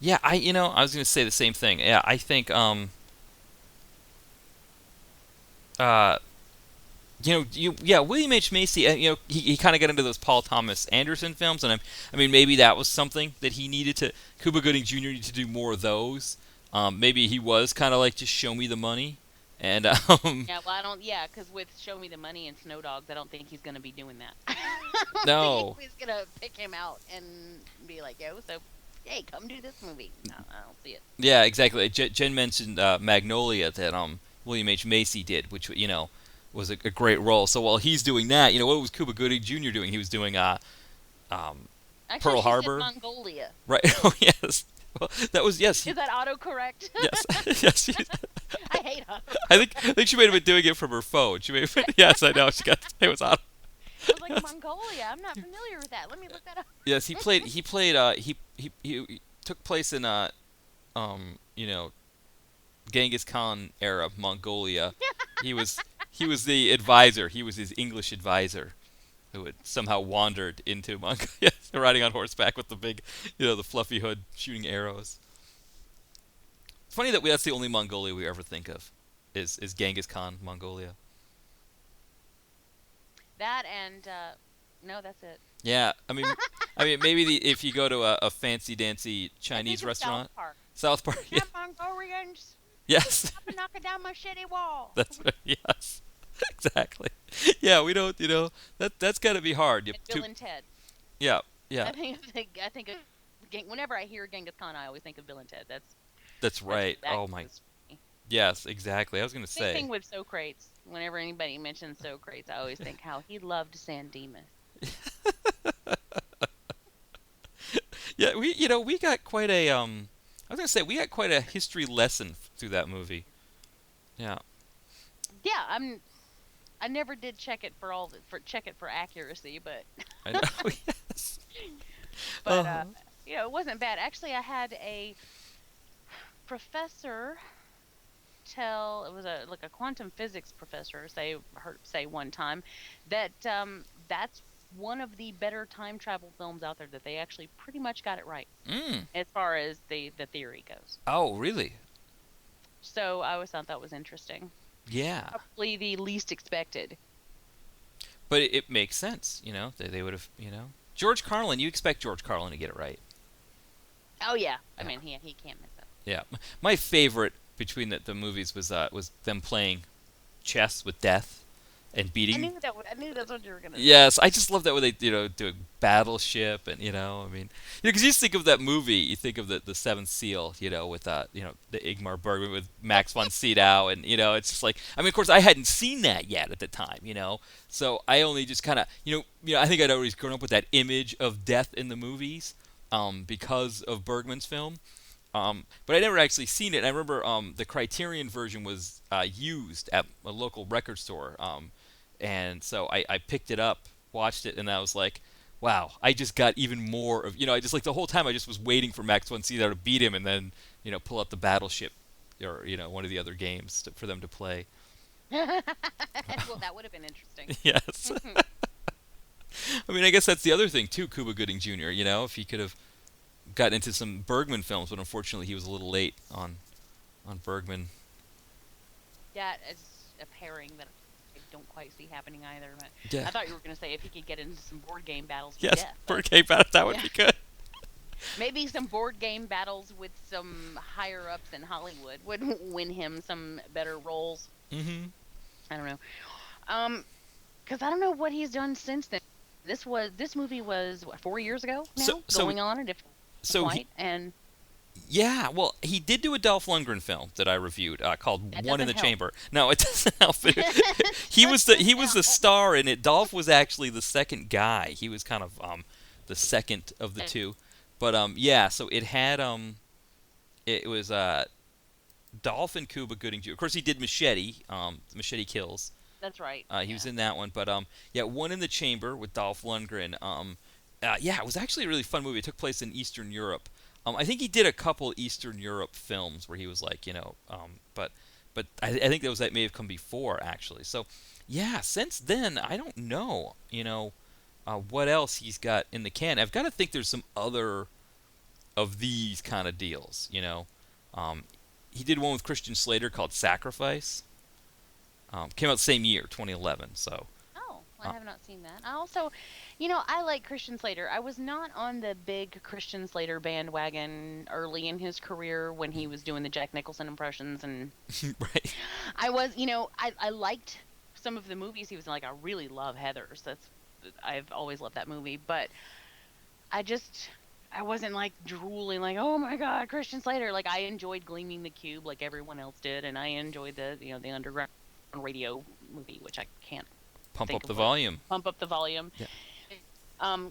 Yeah, I was going to say the same thing. Yeah, I think William H. Macy, he kind of got into those Paul Thomas Anderson films, and I mean, maybe that was something that he needed to. Cuba Gooding Jr. needed to do more of those. Maybe he was kind of like, just show me the money, and Yeah, well, because with Show Me the Money and Snow Dogs, I don't think he's going to be doing that. No. He's going to pick him out and be like, hey, come do this movie. No, I don't see it. Yeah, exactly. Jen mentioned Magnolia that William H. Macy did, which was a great role. So while he's doing that, what was Cuba Gooding Jr. doing? He was doing Actually, Pearl Harbor. Mongolia. Right. Oh yes. Well, that was yes. Is that autocorrect? Yes. Yes. I hate autocorrect. I think she may have been doing it from her phone. She may have. Yes, I know. It was auto. I was like, Mongolia. I'm not familiar with that. Let me look that up. Yes, he took place in Genghis Khan era Mongolia. He was the advisor. He was his English advisor, who had somehow wandered into Mongolia, riding on horseback with the big, the fluffy hood, shooting arrows. It's funny that that's the only Mongolia we ever think of, is Genghis Khan Mongolia. That and no, that's it. Yeah, I mean maybe if you go to a fancy dancy Chinese restaurant, South Park. Yeah. Mongolians. Yes. Stop knocking down my shitty wall. That's right. Yes. Exactly. Yeah, we don't. That's got to be hard. Bill and Ted. Yeah. Yeah. I think whenever I hear Genghis Khan, I always think of Bill and Ted. That's right. Oh my. Yes, exactly. I was going to say. Same thing with Socrates. Whenever anybody mentions Socrates, I always think how he loved San Dimas. Yeah, we got quite a I was going to say we got quite a history lesson through that movie. Yeah. Yeah, I never did check it for accuracy, but I know. Yes. But it wasn't bad. Actually, I had a professor it was a quantum physics professor say one time that that's one of the better time travel films out there, that they actually pretty much got it right as far as the theory goes. Oh, really? So I always thought that was interesting. Yeah. Probably the least expected. But it makes sense, they would have, George Carlin, you expect George Carlin to get it right. Oh yeah. I mean, he can't miss it. Yeah. My favorite between the movies was them playing chess with death and beating. I knew that's what you were gonna say. Yes, I just love that when they do a Battleship, and because you think of that movie, you think of the Seventh Seal, with the Ingmar Bergman with Max von Sydow, and it's just like, of course I hadn't seen that yet at the time, so I only just kind of I think I'd always grown up with that image of death in the movies, because of Bergman's film. But I never actually seen it. And I remember the Criterion version was used at a local record store, and so I picked it up, watched it, and I was like, wow, I just got even more of, I just, like, the whole time I just was waiting for Max von Sydow to beat him and then, pull out the Battleship or, one of the other games for them to play. Well, that would have been interesting. Yes. I guess that's the other thing, too, Cuba Gooding Jr., if he could have gotten into some Bergman films, but unfortunately he was a little late on Bergman. That is a pairing that I don't quite see happening either. But Yeah. I thought you were going to say if he could get into some board game battles with Yes, death. board game battles, that would be good. Maybe some board game battles with some higher ups in Hollywood would win him some better roles. Mm-hmm. I don't know. Because I don't know what he's done since then. This movie was what, 4 years ago So now, so going on, and if not so he, quite, and yeah, well, he did do a Dolph Lundgren film that I reviewed called that One in doesn't the help. Chamber. No, it doesn't help. He was the star in it. Dolph was actually the second guy. He was kind of the second of the two. But yeah, so it was Dolph and Cuba Gooding Jr. Of course, he did Machete. Machete Kills. That's right. He was Yeah. in that one. But yeah, One in the Chamber with Dolph Lundgren. Yeah, it was actually a really fun movie. It took place in Eastern Europe. I think he did a couple Eastern Europe films where he was like, but I think that may have come before actually. So yeah, since then I don't know, what else he's got in the can. I've got to think there's some other of these kind of deals. Um, he did one with Christian Slater called Sacrifice. Came out the same year, 2011. So Oh, I uh, have not seen that. I also, I like Christian Slater. I was not on the big Christian Slater bandwagon early in his career when he was doing the Jack Nicholson impressions, and right. I was, I liked some of the movies he was in. Like, I really love Heathers. I've always loved that movie, but I just. I wasn't like drooling like, oh my God, Christian Slater. Like, I enjoyed Gleaming the Cube like everyone else did, and I enjoyed the Underground Radio movie, which I can't Pump think up the of what. volume. Pump Up the Volume, Yeah.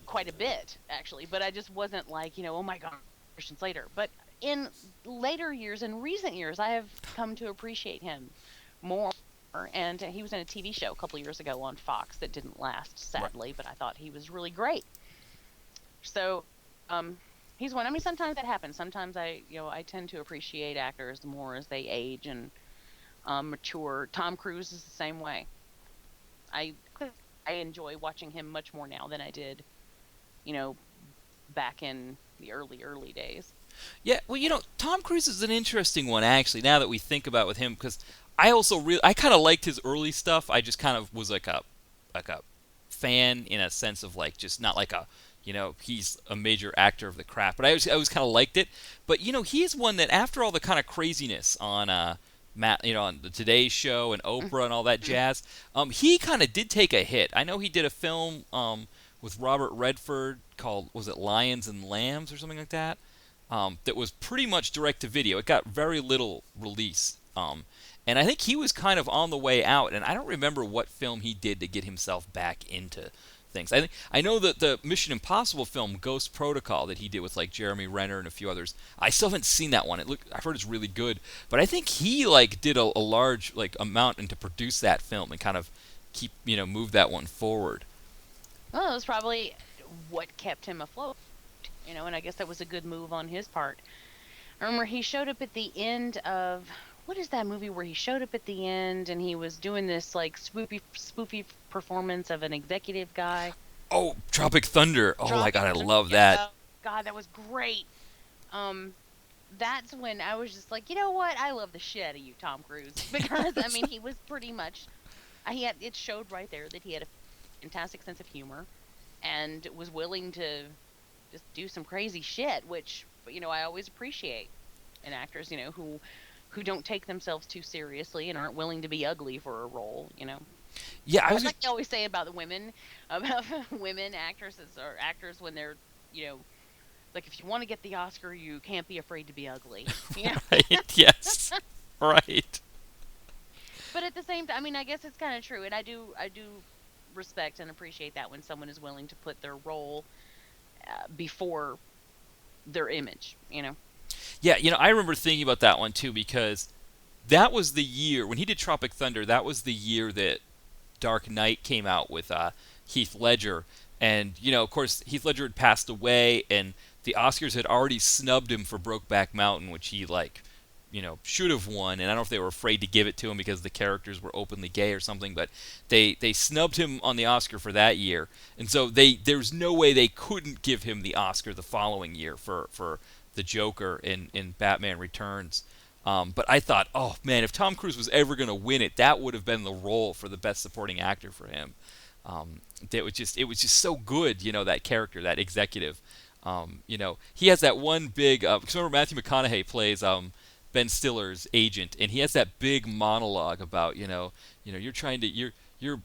quite a bit actually, but I just wasn't like, oh my God, Christian Slater. But in later years, in recent years, I have come to appreciate him more. And he was in a TV show a couple years ago on Fox that didn't last, Right. sadly, but I thought he was really great. So, he's one. I mean, sometimes that happens. Sometimes I tend to appreciate actors more as they age and mature. Tom Cruise is the same way. I I enjoy watching him much more now than I did, you know, back in the early days. Yeah, well, Tom Cruise is an interesting one actually. Now that we think about with him, because I kind of liked his early stuff. I just kind of was like a fan in a sense of like just not like he's a major actor of the craft, but I always kind of liked it. But he's one that after all the kind of craziness on Matt, on the Today Show and Oprah and all that Mhm. jazz, he kind of did take a hit. I know he did a film with Robert Redford called, was it Lions and Lambs or something like that? That was pretty much direct to video. It got very little release. And I think he was kind of on the way out, and I don't remember what film he did to get himself back into things. I know that the Mission Impossible film Ghost Protocol that he did with like Jeremy Renner and a few others. I still haven't seen that one. I've heard it's really good, but I think he like did a large like amount and to produce that film and kind of keep move that one forward. Well, it was probably what kept him afloat, and I guess that was a good move on his part. I remember he showed up at the end of what is that movie where he showed up at the end and he was doing this like spoofy performance of an executive guy. Oh, Tropic Thunder. Oh my Tropic God, I Thunder. love that. Oh, God, that was great. Um, that's when I was just like, you know what? I love the shit out of you, Tom Cruise, because I mean, he was pretty much. It showed right there that he had a fantastic sense of humor, and was willing to just do some crazy shit, which I always appreciate in actors, who don't take themselves too seriously and aren't willing to be ugly for a role. Yeah, I was. Like I always say about the women, about women actresses or actors when they're, you know, like if you want to get the Oscar, you can't be afraid to be ugly. Right. Yes. Right. But at the same time, I mean, I guess it's kind of true, and I do respect and appreciate that when someone is willing to put their role before their image. Yeah, I remember thinking about that one too because that was the year when he did Tropic Thunder. That was the year that Dark Knight came out with Heath Ledger, and of course, Heath Ledger had passed away, and the Oscars had already snubbed him for Brokeback Mountain, which he should have won, and I don't know if they were afraid to give it to him because the characters were openly gay or something, but they snubbed him on the Oscar for that year, and so there's no way they couldn't give him the Oscar the following year for the Joker in Batman Returns. But I thought, oh man, if Tom Cruise was ever going to win it, that would have been the role for the Best Supporting Actor for him. It was just so good, that character, that executive. He has that one big. Because remember Matthew McConaughey plays Ben Stiller's agent, and he has that big monologue about you're trying to you're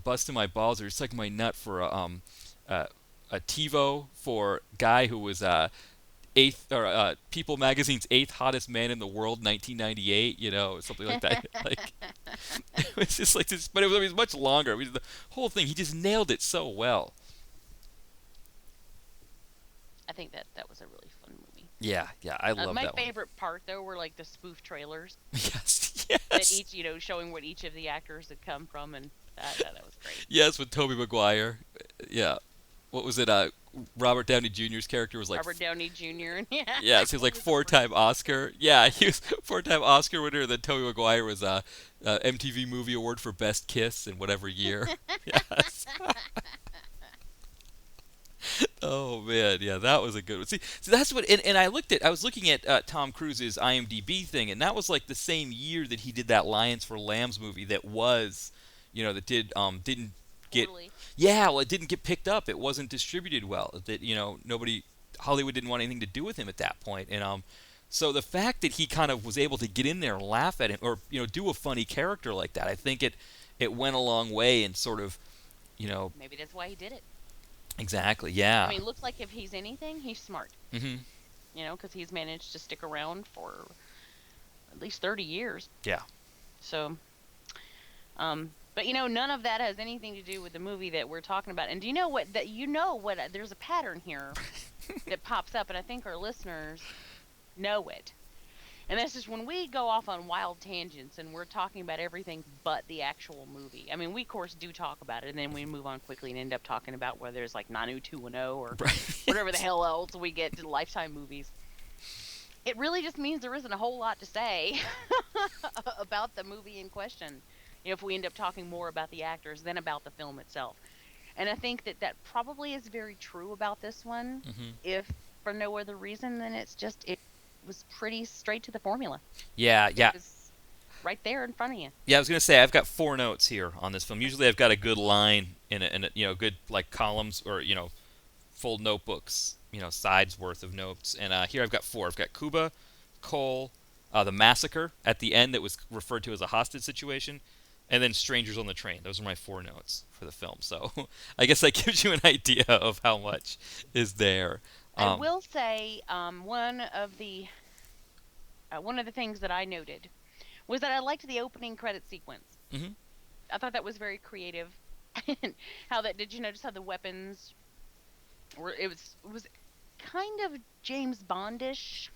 busting my balls or sucking my nut for a TiVo for guy who was eighth or People Magazine's eighth hottest man in the world, 1998, something like that. Like it was just like this, but it was much longer. I mean, the whole thing, he just nailed it so well. I think that was a really fun movie. Yeah, I love my that one. favorite part though were like the spoof trailers. Yes. That each, showing what each of the actors had come from, and that was great. Yes, with Tobey Maguire. Yeah. What was it? Robert Downey Jr.'s character was like Robert Downey Jr. Yeah, so he was like four-time Oscar. Yeah, he was four-time Oscar winner. And then Tobey Maguire was MTV Movie Award for Best Kiss in whatever year. Yes. Oh man, yeah, that was a good one. See, so that's what, and I was looking at Tom Cruise's IMDb thing, and that was like the same year that he did that Lions for Lambs movie that was, that didn't get, Totally. yeah, well, it didn't get picked up. It wasn't distributed well. That Hollywood didn't want anything to do with him at that point, and so the fact that he kind of was able to get in there and laugh at him, or do a funny character like that, I think it went a long way in sort of, Maybe that's why he did it. Exactly. Yeah. I mean, it looks like if he's anything, he's smart. Mm-hmm. Because he's managed to stick around for at least 30 years. Yeah. So, but none of that has anything to do with the movie that we're talking about. And do you know what? There's a pattern here that pops up, and I think our listeners know it. And that's just when we go off on wild tangents and we're talking about everything but the actual movie. I mean, we, of course, do talk about it, and then we move on quickly and end up talking about whether there's like 90210 or whatever the hell else we get to Lifetime movies. It really just means there isn't a whole lot to say about the movie in question, if we end up talking more about the actors than about the film itself. And I think that probably is very true about this one, if for no other reason than it was pretty straight to the formula. Yeah. It was right there in front of you. Yeah, I was gonna say I've got 4 notes here on this film. Usually I've got a good line in a good like columns or full notebooks, sides worth of notes. And here I've got 4. I've got Cuba, Cole, the massacre at the end that was referred to as a hostage situation, and then strangers on the train. Those are my 4 notes for the film. So I guess that gives you an idea of how much is there. I will say one of the things that I noted was that I liked the opening credit sequence. Mm-hmm. I thought that was very creative. Did you notice how the weapons were? It was kind of James Bondish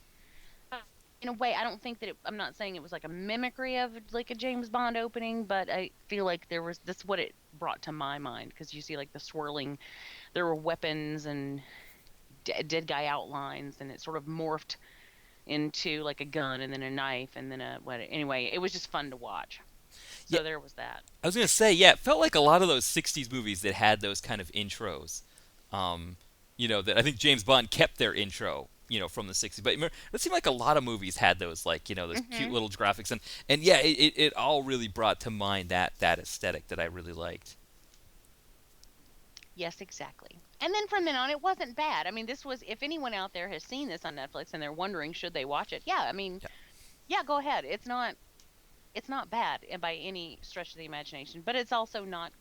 in a way. I don't think that I'm not saying it was like a mimicry of like a James Bond opening, but I feel like that's what it brought to my mind, because you see like the swirling, there were weapons and dead guy outlines, and it sort of morphed into like a gun and then a knife and then anyway, it was just fun to watch. So there was that. I was gonna say, yeah, it felt like a lot of those 60s movies that had those kind of intros, that I think James Bond kept their intro, from the 60s, but it seemed like a lot of movies had those, like, those cute little graphics, and yeah, it all really brought to mind that aesthetic that I really liked. Yes, exactly. And then from then on, it wasn't bad. I mean, this was, if anyone out there has seen this on Netflix and they're wondering should they watch it, yeah, go ahead. It's not bad by any stretch of the imagination, but it's also not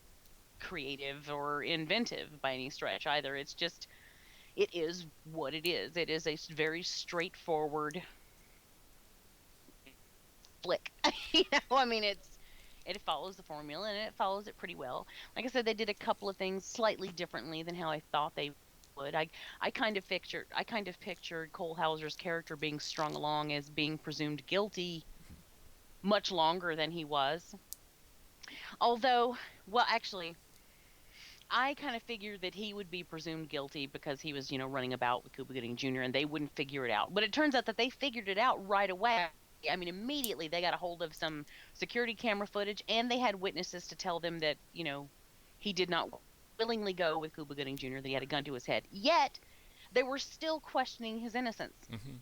creative or inventive by any stretch either. It's just, it is what it is. It is a very straightforward flick. I mean, it follows the formula, and it follows it pretty well. Like I said, they did a couple of things slightly differently than how I thought they would. I kind of pictured Cole Hauser's character being strung along as being presumed guilty much longer than he was. Although, well, actually, I kind of figured that he would be presumed guilty because he was, running about with Cuba Gooding Jr., and they wouldn't figure it out. But it turns out that they figured it out right away. I mean, immediately they got a hold of some security camera footage, and they had witnesses to tell them that, he did not willingly go with Cuba Gooding Jr., that he had a gun to his head. Yet, they were still questioning his innocence. Mm-hmm.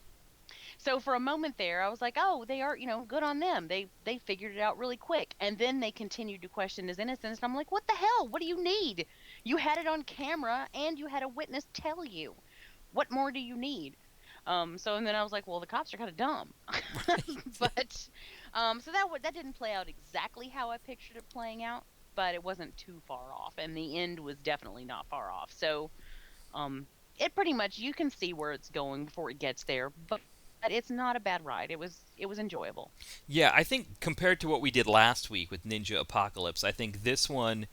So for a moment there, I was like, oh, they are, good on them. They figured it out really quick. And then they continued to question his innocence. And I'm like, what the hell? What do you need? You had it on camera, and you had a witness tell you. What more do you need? So and then I was like, well, the cops are kind of dumb. But so that didn't play out exactly how I pictured it playing out, but it wasn't too far off, and the end was definitely not far off. So um, it pretty much you can see where it's going before it gets there, but it's not a bad ride. It was enjoyable. Yeah, I think compared to what we did last week with Ninja Apocalypse, I think this one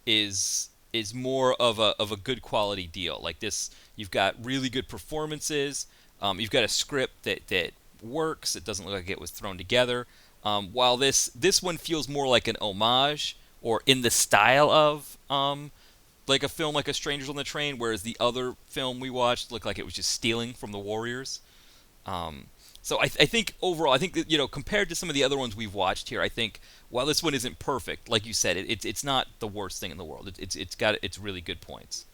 is more of a good quality deal. Like this, you've got really good performances. You've got a script that works. It doesn't look like it was thrown together. While this one feels more like an homage or in the style of like a film like A Strangers on the Train, whereas the other film we watched looked like it was just stealing from the Warriors. Um, so I think overall, I think that, compared to some of the other ones we've watched here, I think while this one isn't perfect, like you said, it's not the worst thing in the world. It's got its really good points.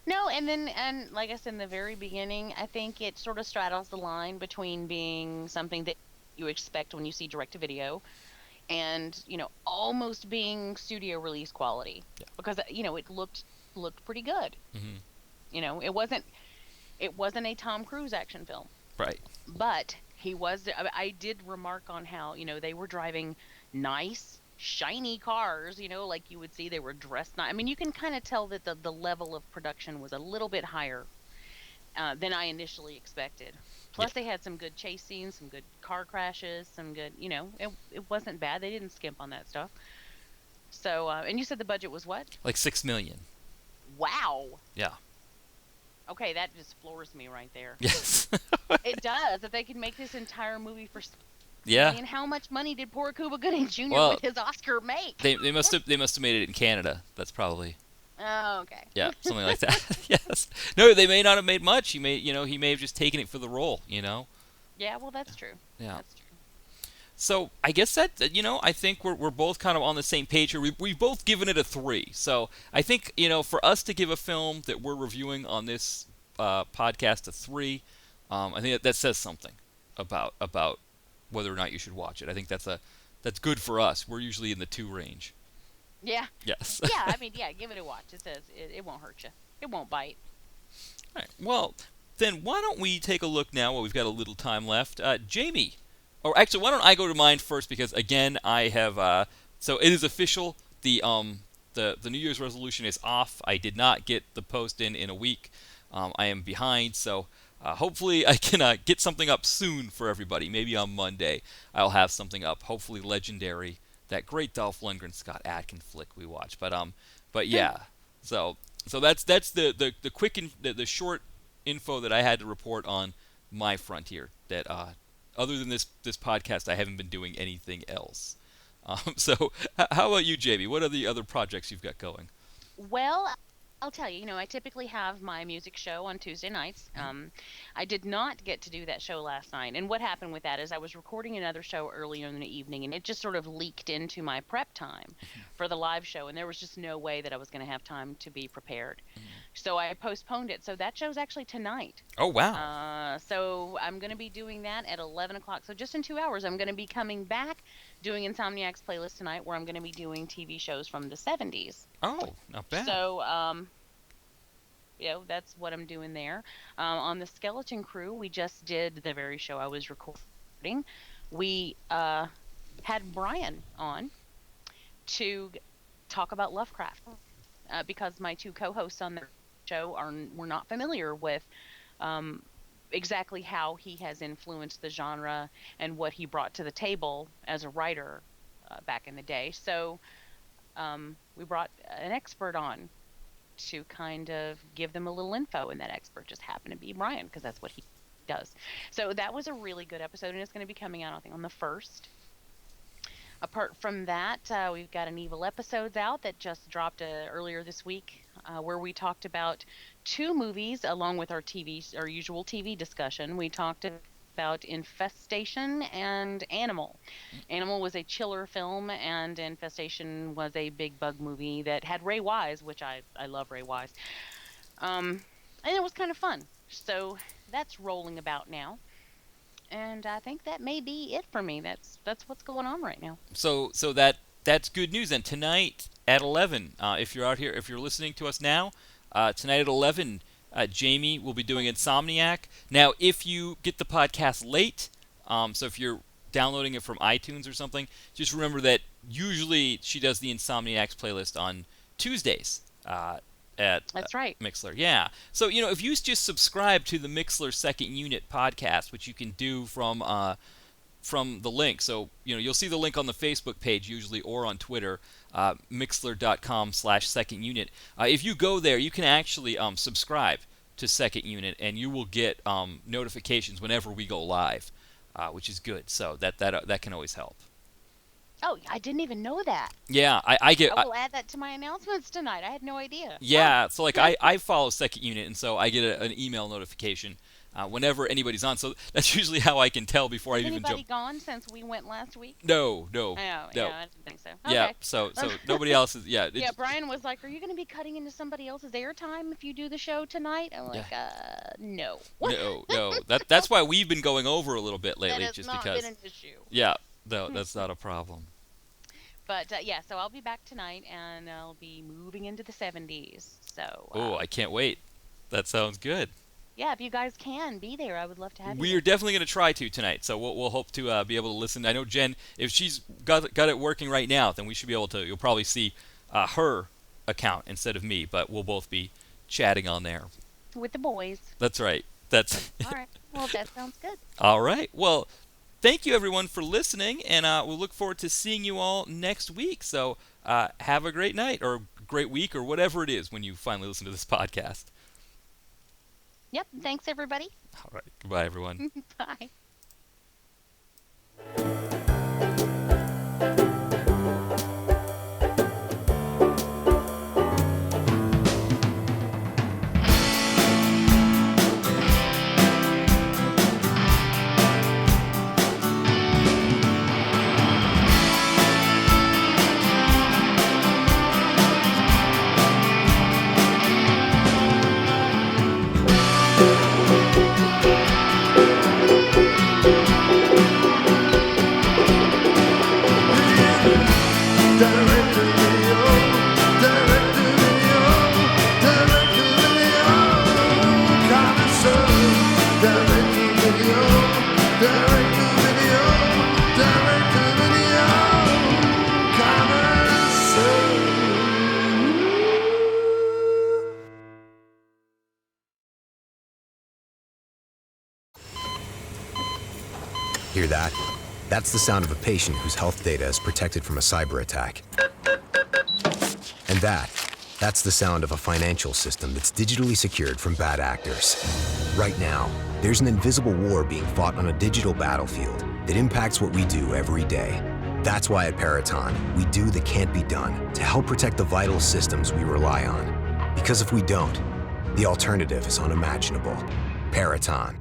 No, and like I said in the very beginning, I think it sort of straddles the line between being something that you expect when you see direct to video and, almost being studio release quality Yeah. because it looked pretty good. Hmm. It wasn't a Tom Cruise action film, Right. but he was I did remark on how, they were driving nice shiny cars, like you would see they were dressed nice. I mean, you can kind of tell that the level of production was a little bit higher than I initially expected. Yeah. Plus, they had some good chase scenes, some good car crashes, some good, it wasn't bad. They didn't skimp on that stuff. So, and you said the budget was what? Like 6 million. Wow. Yeah. Okay, that just floors me right there. Yes. It does. That they could make this entire movie for Yeah. and how much money did poor Cuba Gooding Jr. Well, with his Oscar make? they must have made it in Canada. That's probably. Oh, okay. Yeah, something like that. Yes. No, they may not have made much. He may have just taken it for the role. Yeah, well, that's true. Yeah. That's true. So I guess I think we're both kind of on the same page here. We've both given it a 3. So I think for us to give a film that we're reviewing on this podcast a 3, I think that says something about whether or not you should watch it. I think that's good for us. We're usually in the 2 range. Yeah. Yes. Yeah, I mean, yeah, give it a watch. It says it won't hurt you. It won't bite. All right. Well, then why don't we take a look now while we've got a little time left? Jamie. Or actually, why don't I go to mine first? Because again, I have. So it is official. The New Year's resolution is off. I did not get the post in a week. I am behind. So hopefully I can get something up soon for everybody. Maybe on Monday I'll have something up. Hopefully legendary. That great Dolph Lundgren Scott Adkin flick we watched. But yeah. So that's the quick the short info that I had to report on my frontier. That other than this podcast, I haven't been doing anything else. So how about you, Jamie? What are the other projects you've got going? Well, I'll tell you, I typically have my music show on Tuesday nights. I did not get to do that show last night. And what happened with that is I was recording another show earlier in the evening, and it just sort of leaked into my prep time for the live show. And there was just no way that I was going to have time to be prepared. So I postponed it. So that show's actually tonight. Oh, wow. So I'm going to be doing that at 11 o'clock. So just in 2 hours, I'm going to be coming back doing Insomniac's playlist tonight, where I'm going to be doing TV shows from the 70s. Oh, not bad. So, that's what I'm doing there. On the Skeleton Crew, we just did the very show I was recording. We had Brian on to talk about Lovecraft because my 2 co-hosts on the show were not familiar with exactly how he has influenced the genre and what he brought to the table as a writer back in the day. So we brought an expert on to kind of give them a little info, and that expert just happened to be Brian because that's what he does. So that was a really good episode, and it's going to be coming out, I think, on the 1st. Apart from that, we've got an Evil Episodes out that just dropped earlier this week, where we talked about 2 movies along with our usual TV discussion. We talked about Infestation and Animal. Animal was a chiller film, and Infestation was a big bug movie that had Ray Wise, which I love Ray Wise. And it was kind of fun. So that's rolling about now. And I think that may be it for me. That's what's going on right now. So that's good news. And tonight at 11, if you're out here, if you're listening to us now, tonight at 11, Jamie will be doing Insomniac. Now, if you get the podcast late, so if you're downloading it from iTunes or something, just remember that usually she does the Insomniacs playlist on Tuesdays at That's right. Mixler. Yeah. So, if you just subscribe to the Mixler Second Unit podcast, which you can do from the link. So, you'll see the link on the Facebook page usually or on Twitter, mixler.com/second unit. If you go there, you can actually subscribe to Second Unit, and you will get notifications whenever we go live, which is good. So that can always help. Oh, I didn't even know that. Yeah, I will add that to my announcements tonight. I had no idea. Yeah, so I follow Second Unit, and so I get an email notification whenever anybody's on. So that's usually how I can tell before I even jump. Has anybody gone since we went last week? No. Oh, yeah, I didn't think so. Okay. Yeah, so nobody else is. Yeah. Yeah, Brian was like, "Are you going to be cutting into somebody else's airtime if you do the show tonight?" I'm like, no. No. That's why we've been going over a little bit lately, that has just not because. been an issue. Yeah. No, that's not a problem. But so I'll be back tonight, and I'll be moving into the 70s. So. I can't wait. That sounds good. Yeah, if you guys can be there, I would love to have you. We are definitely going to try to tonight, so we'll hope to be able to listen. I know Jen, if she's got it working right now, then we should be able to. You'll probably see her account instead of me, but we'll both be chatting on there. With the boys. That's right. All right. Well, that sounds good. All right. Well, thank you, everyone, for listening, and we'll look forward to seeing you all next week. So have a great night or great week or whatever it is when you finally listen to this podcast. Yep. Thanks, everybody. All right. Goodbye, everyone. Bye. Hear that? That's the sound of a patient whose health data is protected from a cyber attack. And that's the sound of a financial system that's digitally secured from bad actors. Right now, there's an invisible war being fought on a digital battlefield that impacts what we do every day. That's why at Peraton, we do the can't be done to help protect the vital systems we rely on. Because if we don't, the alternative is unimaginable. Peraton.